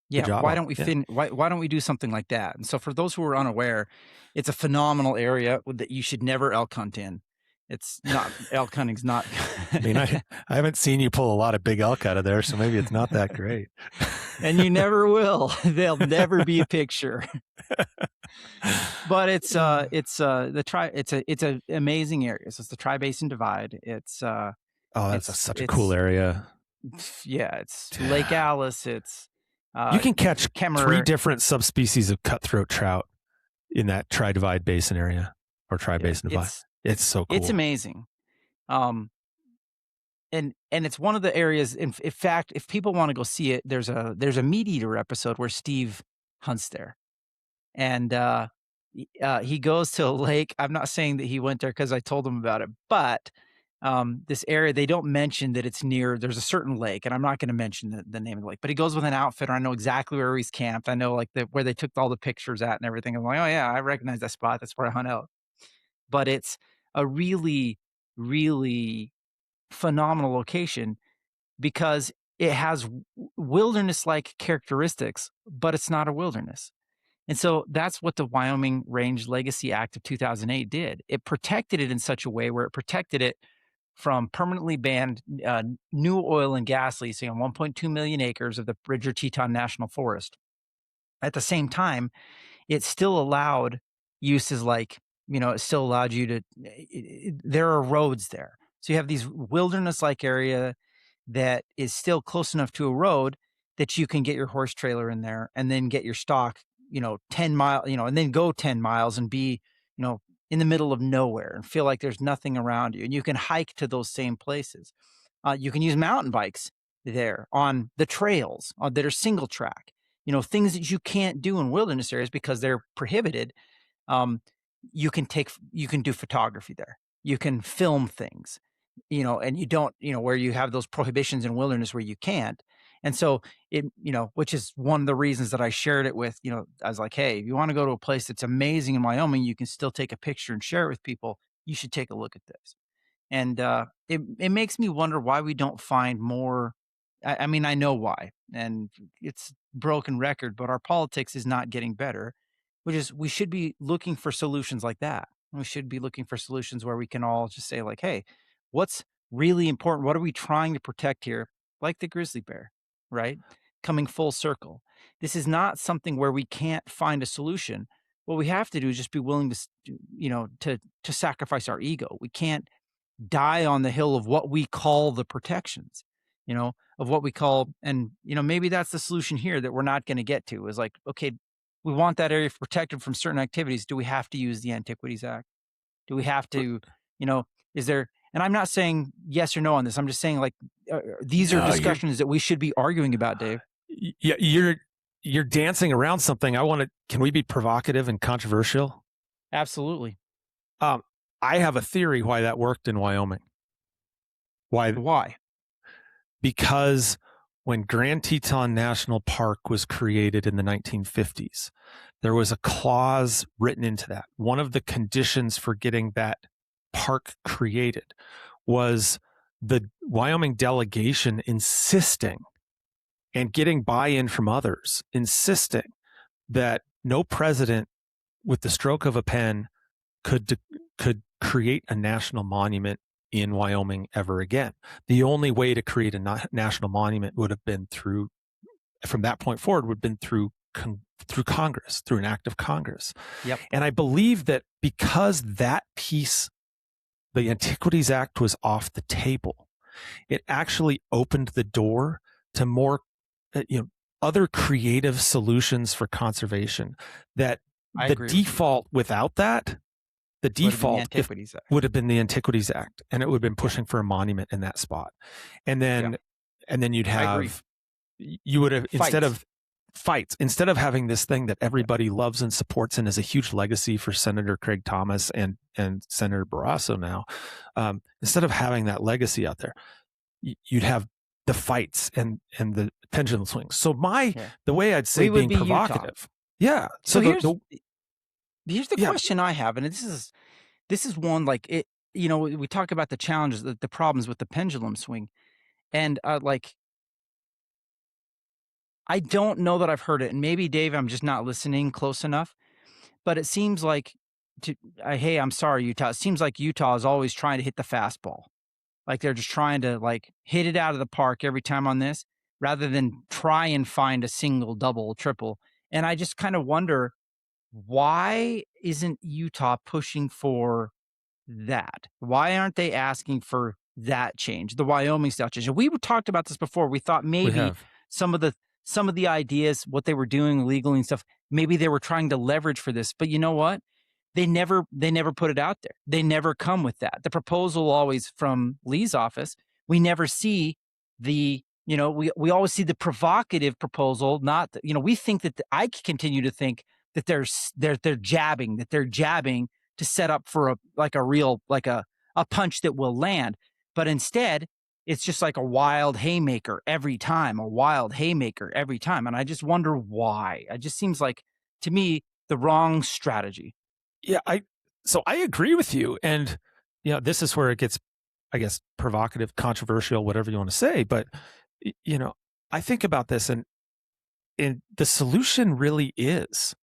Yeah, why don't we do something like that? And so for those who are unaware, it's a phenomenal area that you should never elk hunt in. It's not, elk hunting's not. I mean, I haven't seen you pull a lot of big elk out of there, so maybe it's not that great. And you never will. There'll never be a picture. But it's an amazing area. So it's the Tri-Basin Divide. It's such a cool area. Yeah, it's Lake Alice. It's you can catch 3 different subspecies of cutthroat trout in that Tri-Divide Basin area, or Tri-Basin Divide. It's so cool. It's amazing. And it's one of the areas, in fact, if people want to go see it, there's a Meat Eater episode where Steve hunts there. And he goes to a lake. I'm not saying that he went there because I told him about it, but this area, they don't mention that it's near, there's a certain lake, and I'm not going to mention the name of the lake, but he goes with an outfitter. I know exactly where he's camped. I know like where they took all the pictures at and everything. I'm like, oh yeah, I recognize that spot. That's where I hunt out. But it's a really, really phenomenal location because it has wilderness-like characteristics, but it's not a wilderness. And so that's what the Wyoming Range Legacy Act of 2008 did. It protected it in such a way where it protected it from permanently banned new oil and gas leasing on 1.2 million acres of the Bridger-Teton National Forest. At the same time, it still allowed uses like, it still allowed you to, there are roads there. So you have these wilderness-like area that is still close enough to a road that you can get your horse trailer in there and then get your stock, 10 miles, and then go 10 miles and be, in the middle of nowhere and feel like there's nothing around you. And you can hike to those same places. You can use mountain bikes there on the trails that are single track, things that you can't do in wilderness areas because they're prohibited. You can do photography there. You can film things, and you don't, where you have those prohibitions in wilderness where you can't. And so it, which is one of the reasons that I shared it with, I was like, hey, if you want to go to a place that's amazing in Wyoming, you can still take a picture and share it with people. You should take a look at this. And it makes me wonder why we don't find more. I mean, I know why, and it's broken record, but our politics is not getting better, which is we should be looking for solutions like that. We should be looking for solutions where we can all just say like, hey, what's really important? What are we trying to protect here? Like the grizzly bear, right? Coming full circle. This is not something where we can't find a solution. What we have to do is just be willing to, to sacrifice our ego. We can't die on the hill of what we call the protections, of what we call, and, maybe that's the solution here that we're not going to get to is like, okay, we want that area protected from certain activities. Do we have to use the Antiquities Act? Do we have to, is there, and I'm not saying yes or no on this. I'm just saying like, these are discussions that we should be arguing about, Dave. Yeah. You're dancing around something. Can we be provocative and controversial? Absolutely. I have a theory why that worked in Wyoming. Why? Because when Grand Teton National Park was created in the 1950s, there was a clause written into that. One of the conditions for getting that park created was the Wyoming delegation insisting and getting buy-in from others, insisting that no president with the stroke of a pen could create a national monument in Wyoming ever again. The only way to create a national monument would have been from that point forward, would have been through Congress, through an act of Congress. Yep. And I believe that because that piece, the Antiquities Act, was off the table, it actually opened the door to more, other creative solutions for conservation. That the default without that, the default would have been the Antiquities Act, and it would have been pushing for a monument in that spot. And then you'd have, you would have, instead of having this thing that everybody loves and supports and is a huge legacy for Senator Craig Thomas and Senator Barrasso now, instead of having that legacy out there, you'd have the fights and the pendulum swings. So the way I'd say being provocative. Yeah. So here's the question I have, and this is one, like, it, we talk about the challenges, the problems with the pendulum swing, and I don't know that I've heard it, and maybe, Dave, I'm just not listening close enough, but it seems like, hey, I'm sorry, Utah. It seems like Utah is always trying to hit the fastball. Like they're just trying to hit it out of the park every time on this, rather than try and find a single, double, triple. And I just kind of wonder, why isn't Utah pushing for that? Why aren't they asking for that change, the Wyoming style change? And we talked about this before. We thought maybe some of the ideas, what they were doing legally and stuff, maybe they were trying to leverage for this. But you know what? They never put it out there. They never come with that. The proposal always from Lee's office, we never see we always see the provocative proposal. Not we think that I continue to think that they're jabbing to set up for a punch that will land. But instead, it's just like a wild haymaker every time. And I just wonder why. It just seems like, to me, the wrong strategy. Yeah, I agree with you. And this is where it gets, I guess, provocative, controversial, whatever you want to say. But I think about this, and the solution really is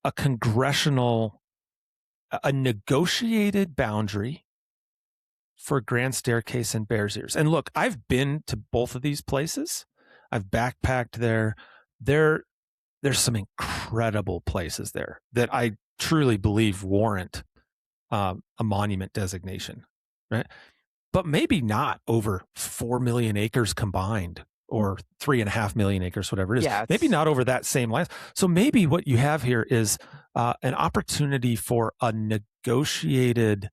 a negotiated boundary for Grand Staircase and Bears Ears. And look, I've been to both of these places. I've backpacked there. There's some incredible places there that I truly believe warrant a monument designation, right? But maybe not over 4 million acres combined, or 3.5 million acres, whatever it is. Yeah, maybe not over that same land. So maybe what you have here is an opportunity for a negotiated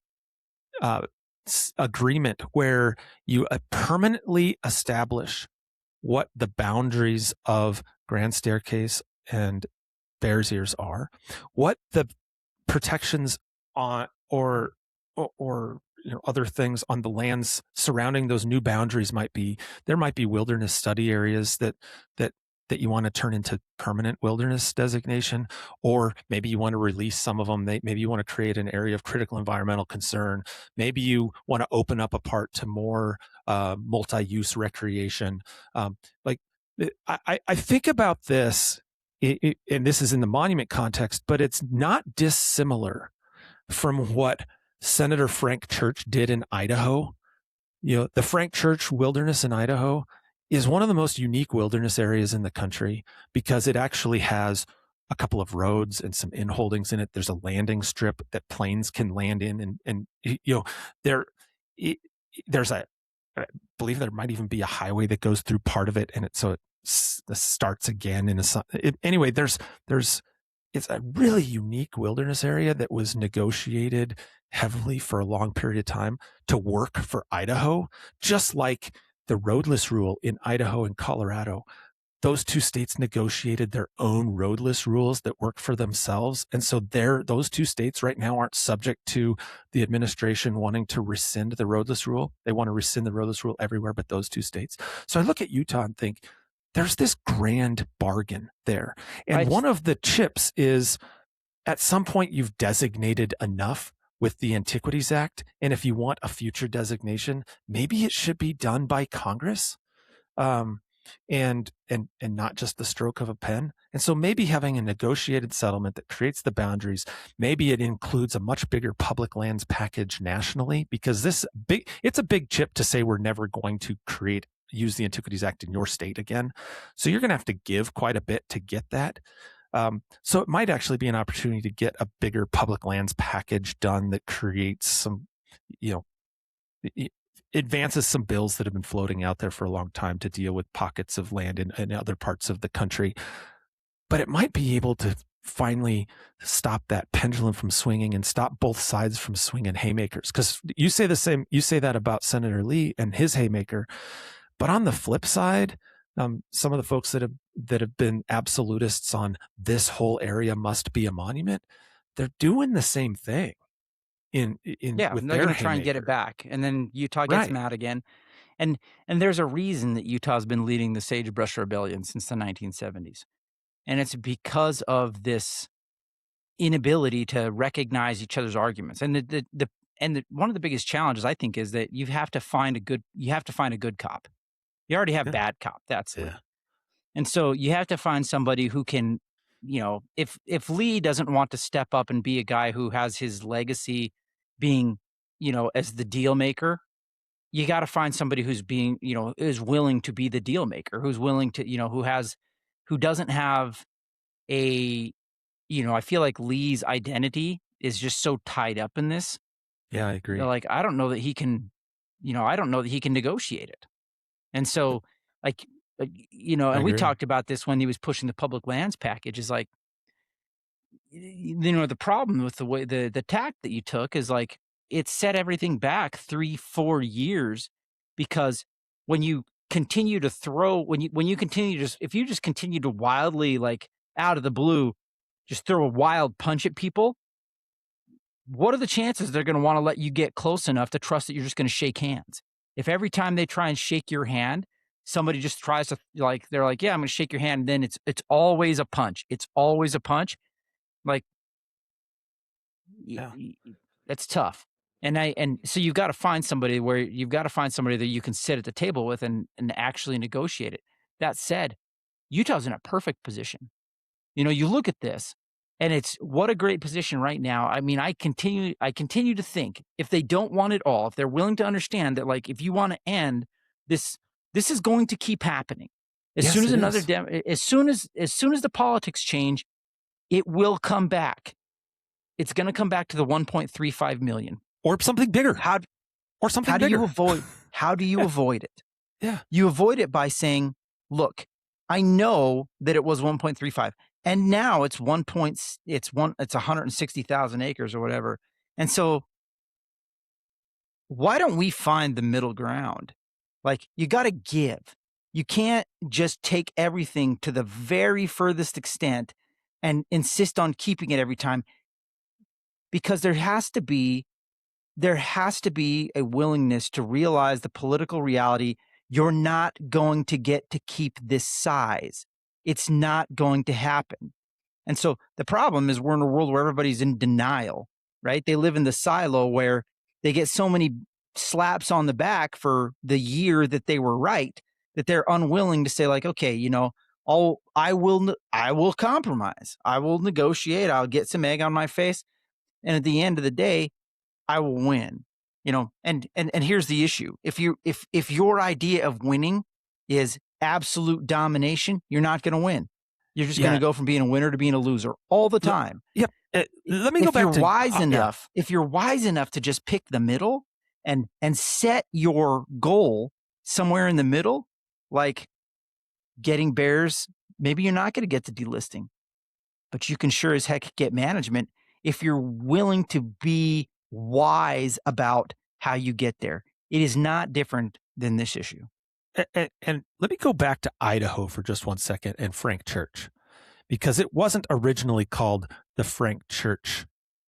agreement where you permanently establish what the boundaries of Grand Staircase and Bears Ears are, what the protections on or other things on the lands surrounding those new boundaries might be. There might be wilderness study areas that you want to turn into permanent wilderness designation, or maybe you want to release some of them. Maybe you want to create an area of critical environmental concern. Maybe you want to open up a part to more multi-use recreation. I think about this, and this is in the monument context, but it's not dissimilar from what Senator Frank Church did in Idaho. The Frank Church Wilderness in Idaho is one of the most unique wilderness areas in the country because it actually has a couple of roads and some inholdings in it. There's a landing strip that planes can land in, and there's I believe there might even be a highway that goes through part of it, and it starts again in anyway. It's a really unique wilderness area that was negotiated heavily for a long period of time to work for Idaho, just like the roadless rule in Idaho and Colorado. Those two states negotiated their own roadless rules that work for themselves. And so those two states right now aren't subject to the administration wanting to rescind the roadless rule. They want to rescind the roadless rule everywhere but those two states. So I look at Utah and think, there's this grand bargain there. And one of the chips is, at some point, you've designated enough with the Antiquities Act. And if you want a future designation, maybe it should be done by Congress. and not just the stroke of a pen. And so maybe having a negotiated settlement that creates the boundaries, maybe it includes a much bigger public lands package nationally, because it's a big chip to say we're never going to use the Antiquities Act in your state again. So you're going to have to give quite a bit to get that. So it might actually be an opportunity to get a bigger public lands package done that creates some, advances some bills that have been floating out there for a long time to deal with pockets of land in other parts of the country. But it might be able to finally stop that pendulum from swinging and stop both sides from swinging haymakers. Because you say that about Senator Lee and his haymaker. But on the flip side, some of the folks that have been absolutists on this whole area must be a monument, they're doing the same thing. They're going to try and get it back, and then Utah gets mad again, and there's a reason that Utah's been leading the Sagebrush Rebellion since the 1970s, and it's because of this inability to recognize each other's arguments. And one of the biggest challenges, I think, is that you have to find a good cop. You already have bad cop. That's Lee. And so you have to find somebody who can, if Lee doesn't want to step up and be a guy who has his legacy being, as the deal maker, you got to find somebody who's being, is willing to be the deal maker, who's willing to, who doesn't have I feel like Lee's identity is just so tied up in this. Yeah, I agree. Like, I don't know that he can negotiate it. And so, and we talked about this when he was pushing the public lands package, is like, the problem with the way the tack that you took is like, it set everything back 3-4 years, because when you continue to if you just continue to wildly, like out of the blue, just throw a wild punch at people, what are the chances they're going to want to let you get close enough to trust that you're just going to shake hands? If every time they try and shake your hand, somebody just tries to, like, they're like, yeah, I'm going to shake your hand, and then it's always a punch. It's always a punch. Like, that's tough. And so you've got to find somebody that you can sit at the table with and actually negotiate it. That said, Utah's in a perfect position. You look at this, and it's what a great position right now. I mean, I continue to think, if they don't want it all, if they're willing to understand that, like, if you want to end this is going to keep happening. As soon as the politics change, it will come back. It's going to come back to the 1.35 million or something bigger. How do you avoid it? Yeah. You avoid it by saying, look, I know that it was 1.35, and now it's 160,000 acres or whatever. And so why don't we find the middle ground? Like, you got to give. You can't just take everything to the very furthest extent and insist on keeping it every time, because there has to be a willingness to realize the political reality. You're not going to get to keep this size. It's not going to happen. And so the problem is, we're in a world where everybody's in denial, right? They live in the silo where they get so many slaps on the back for the year that they were right, that they're unwilling to say, like, okay, I will compromise. I will negotiate. I'll get some egg on my face. And at the end of the day, I will win. And here's the issue. If your idea of winning is absolute domination, you're not going to win. You're just going to go from being a winner to being a loser all the time. Yep. Let me go back to... If you're wise enough to just pick the middle and set your goal somewhere in the middle, like getting bears, maybe you're not going to get to delisting, but you can sure as heck get management if you're willing to be wise about how you get there. It is not different than this issue. And let me go back to Idaho for just 1 second and Frank Church, because it wasn't originally called the Frank Church,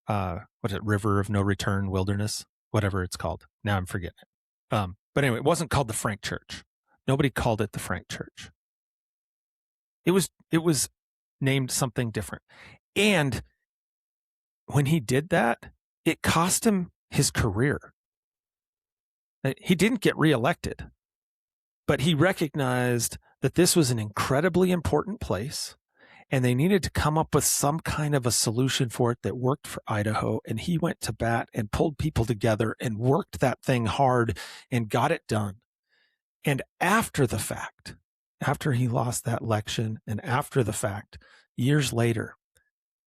River of No Return Wilderness, whatever it's called. Now I'm forgetting it. But anyway, it wasn't called the Frank Church. Nobody called it the Frank Church. It was named something different. And when he did that, it cost him his career. He didn't get reelected, but he recognized that this was an incredibly important place, and they needed to come up with some kind of a solution for it that worked for Idaho. And he went to bat and pulled people together and worked that thing hard and got it done. And after the fact, after he lost that election, and after the fact, years later,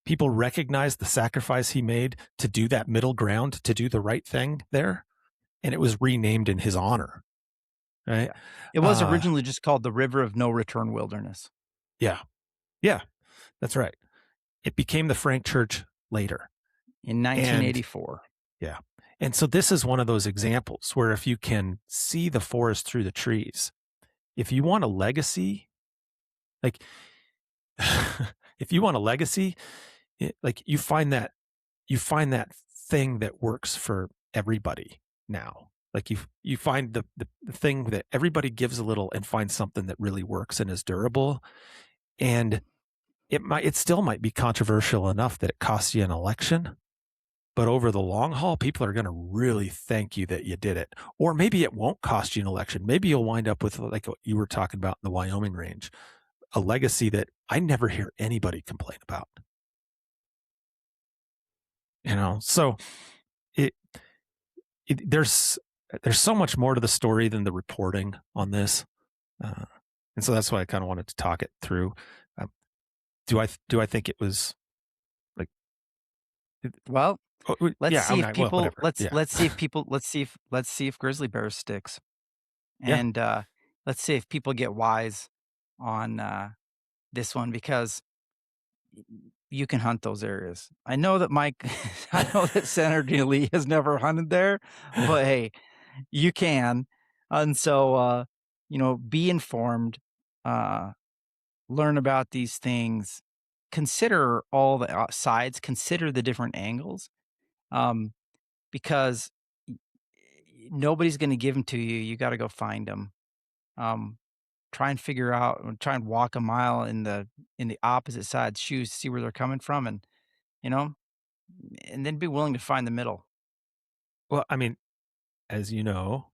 people recognized the sacrifice he made to do that middle ground, to do the right thing there. And it was renamed in his honor. Right. Yeah. It was originally just called the River of No Return Wilderness. Yeah. Yeah, that's right. It became the Frank Church later. In 1984. Yeah. And so this is one of those examples where if you can see the forest through the trees, if you want a legacy, like if you want a legacy, like you find that thing that works for everybody now. Like you find the thing that everybody gives a little and finds something that really works and is durable. And it still might be controversial enough that it costs you an election, but over the long haul, people are going to really thank you that you did it. Or maybe it won't cost you an election. Maybe you'll wind up with, like what you were talking about in the Wyoming range, a legacy that I never hear anybody complain about. So there's so much more to the story than the reporting on this. And so that's why I kind of wanted to talk it through. Do I think it was like? Well, let's see if Grizzly Bear sticks, and let's see if people get wise on this one, because you can hunt those areas. I know that Senator Lee has never hunted there, but hey, you can, and so be informed. Learn about these things, consider all the sides, consider the different angles, because nobody's going to give them to you. You got to go find them. Try and walk a mile in the opposite side's shoes to see where they're coming from, and then be willing to find the middle. Well, I mean, as you know,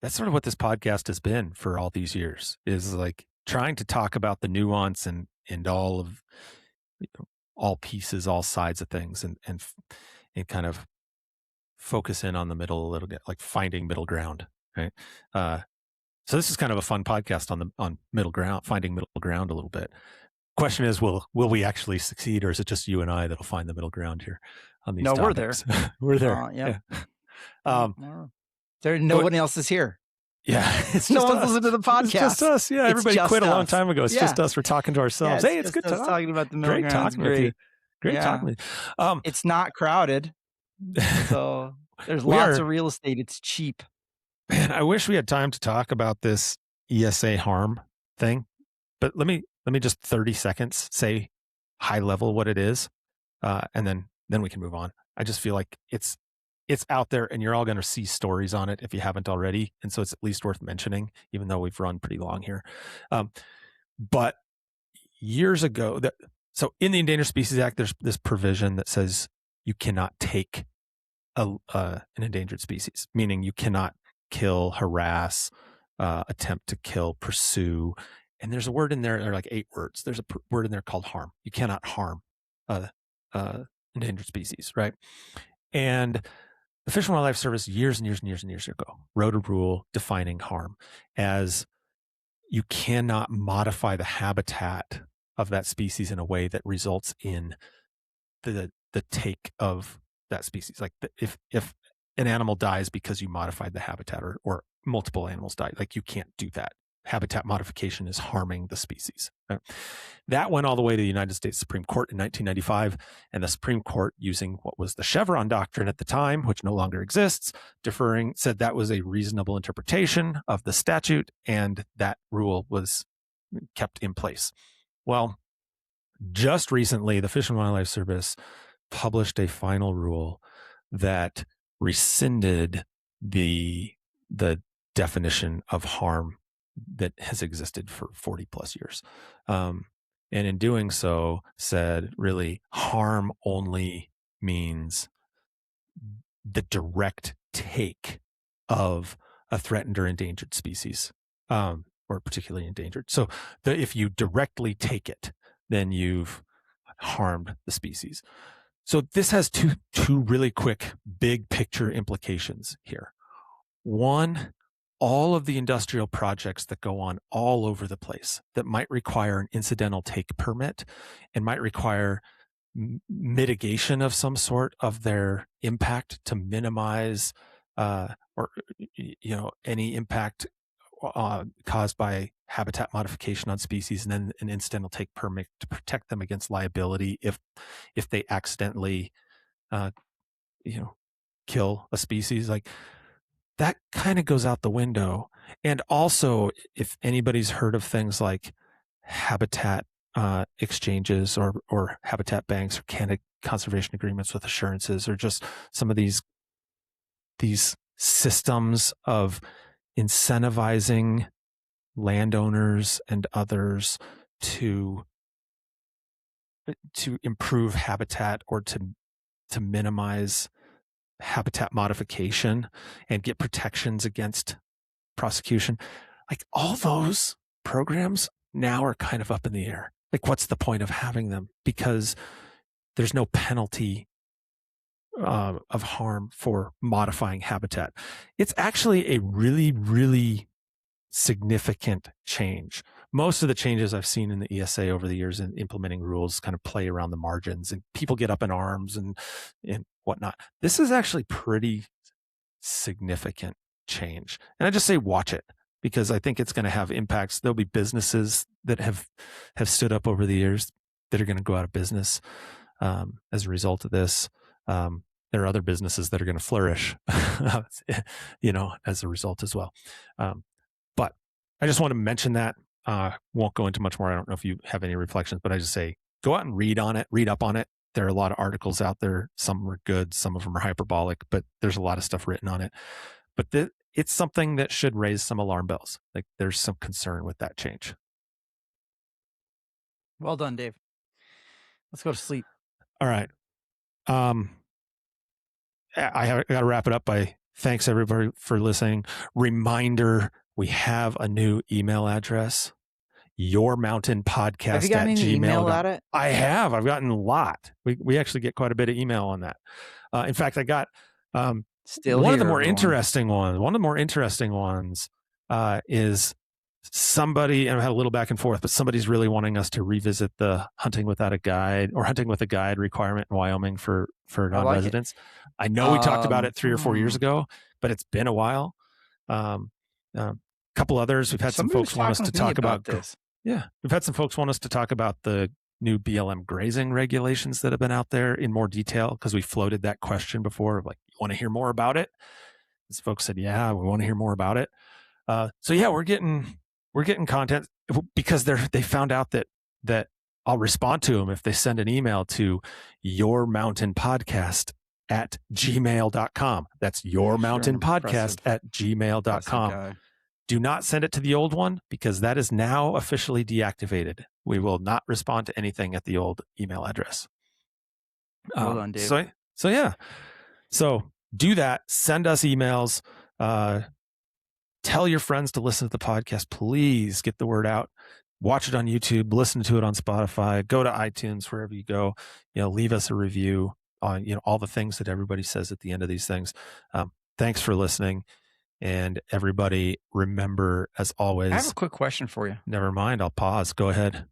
that's sort of what this podcast has been for all these years, is like trying to talk about the nuance and all of all pieces, all sides of things, and kind of focus in on the middle a little bit, like finding middle ground, right? So this is kind of a fun podcast on middle ground, finding middle ground a little bit. Question is, will we actually succeed, or is it just you and I that'll find the middle ground here on these topics? We're there. We're there. Yeah. No one else is here. Yeah, it's no one's listening to the podcast. It's just us. Yeah, everybody quit a long time ago. It's just us. We're talking to ourselves. Yeah, hey, it's good talking about the middle ground. Talking with you. Great talking with you. It's not crowded, so there's lots of real estate. It's cheap. Man, I wish we had time to talk about this ESA harm thing, but let me just 30 seconds say high level what it is, and then we can move on. I just feel like it's out there, and you're all going to see stories on it if you haven't already. And so it's at least worth mentioning, even though we've run pretty long here. But years ago, so in the Endangered Species Act, there's this provision that says you cannot take an endangered species, meaning you cannot kill, harass, attempt to kill, pursue. And there's a word in there, like 8 words. There's a word in there called harm. You cannot harm endangered species, right? And the Fish and Wildlife Service years and years ago wrote a rule defining harm as you cannot modify the habitat of that species in a way that results in the take of that species. Like if an animal dies because you modified the habitat, or multiple animals die, like you can't do that. Habitat modification is harming the species. Right? That went all the way to the United States Supreme Court in 1995, and the Supreme Court, using what was the Chevron doctrine at the time, which no longer exists, said that was a reasonable interpretation of the statute, and that rule was kept in place. Well, just recently, the Fish and Wildlife Service published a final rule that rescinded the definition of harm that has existed for 40 plus years. And in doing so said, really, harm only means the direct take of a threatened or endangered species. or particularly endangered. So if you directly take it, then you've harmed the species. So this has two really quick big picture implications here. One, all of the industrial projects that go on all over the place that might require an incidental take permit and might require mitigation of some sort of their impact to minimize or any impact caused by habitat modification on species, and then an incidental take permit to protect them against liability if they accidentally kill a species. Like, that kind of goes out the window. And also, if anybody's heard of things like habitat exchanges or habitat banks or conservation agreements with assurances, or just some of these systems of incentivizing landowners and others to improve habitat or to minimize habitat modification and get protections against prosecution, like, all those programs now are kind of up in the air. Like, what's the point of having them? Because there's no penalty of harm for modifying habitat. It's actually a really, really significant change. Most of the changes I've seen in the ESA over the years in implementing rules kind of play around the margins, and people get up in arms and whatnot. This is actually pretty significant change. And I just say watch it, because I think it's going to have impacts. There'll be businesses that have stood up over the years that are going to go out of business as a result of this. There are other businesses that are going to flourish, as a result as well. But I just want to mention that. Won't go into much more. I don't know if you have any reflections, but I just say go out and read up on it. There are a lot of articles out there. Some are good, some of them are hyperbolic, but there's a lot of stuff written on it. But it's something that should raise some alarm bells. Like, there's some concern with that change. Well done, Dave. Let's go to sleep. All right. I got to wrap it up by thanks everybody for listening. Reminder, we have a new email address, yourmountainpodcast@gmail.com. Have you gotten any email about it? I have. I've gotten a lot. We actually get quite a bit of email on that. In fact, I got one of the more interesting ones is somebody, and I've had a little back and forth, but somebody's really wanting us to revisit the hunting without a guide or hunting with a guide requirement in Wyoming for non-residents. I know we talked about it 3 or 4 years ago, but it's been a while. Couple others. We've had some folks want us to talk about this. Yeah. We've had some folks want us to talk about the new BLM grazing regulations that have been out there in more detail, because we floated that question before of, like, you want to hear more about it? As folks said, yeah, we want to hear more about it. So yeah, we're getting content, because they found out that I'll respond to them if they send an email to yourmountainpodcast@gmail.com. That's yourmountainpodcast@gmail.com. Do not send it to the old one, because that is now officially deactivated. We will not respond to anything at the old email address. Hold on, Dave. So yeah. So do that. Send us emails. Tell your friends to listen to the podcast. Please get the word out. Watch it on YouTube. Listen to it on Spotify. Go to iTunes, wherever you go. Leave us a review on all the things that everybody says at the end of these things. Thanks for listening. And everybody, remember, as always, I have a quick question for you. Never mind. I'll pause. Go ahead.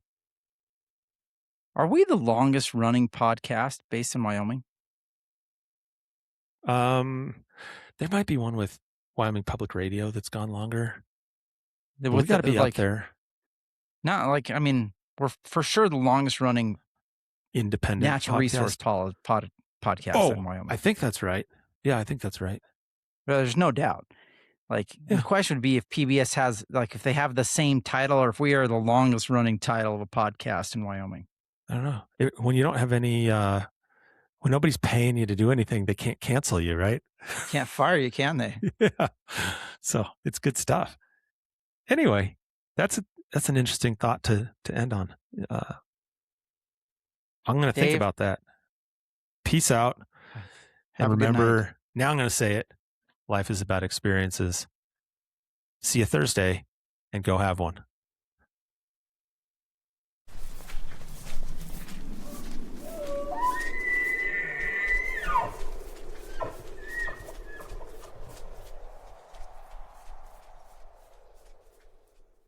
Are we the longest running podcast based in Wyoming? There might be one with Wyoming Public Radio that's gone longer. We've got to be up there. Not like, I mean, we're for sure the longest running independent natural resource podcast in Wyoming. I think that's right. Yeah, I think that's right. Well, there's no doubt. Like, the question would be if PBS has, like, if they have the same title, or if we are the longest running title of a podcast in Wyoming. I don't know. When you don't have any, when nobody's paying you to do anything, they can't cancel you, right? Can't fire you, can they? Yeah. So it's good stuff. Anyway, that's an interesting thought to end on. I'm going to think about that. Peace out. And remember, now I'm going to say it. Life is about experiences. See you Thursday. and go have one.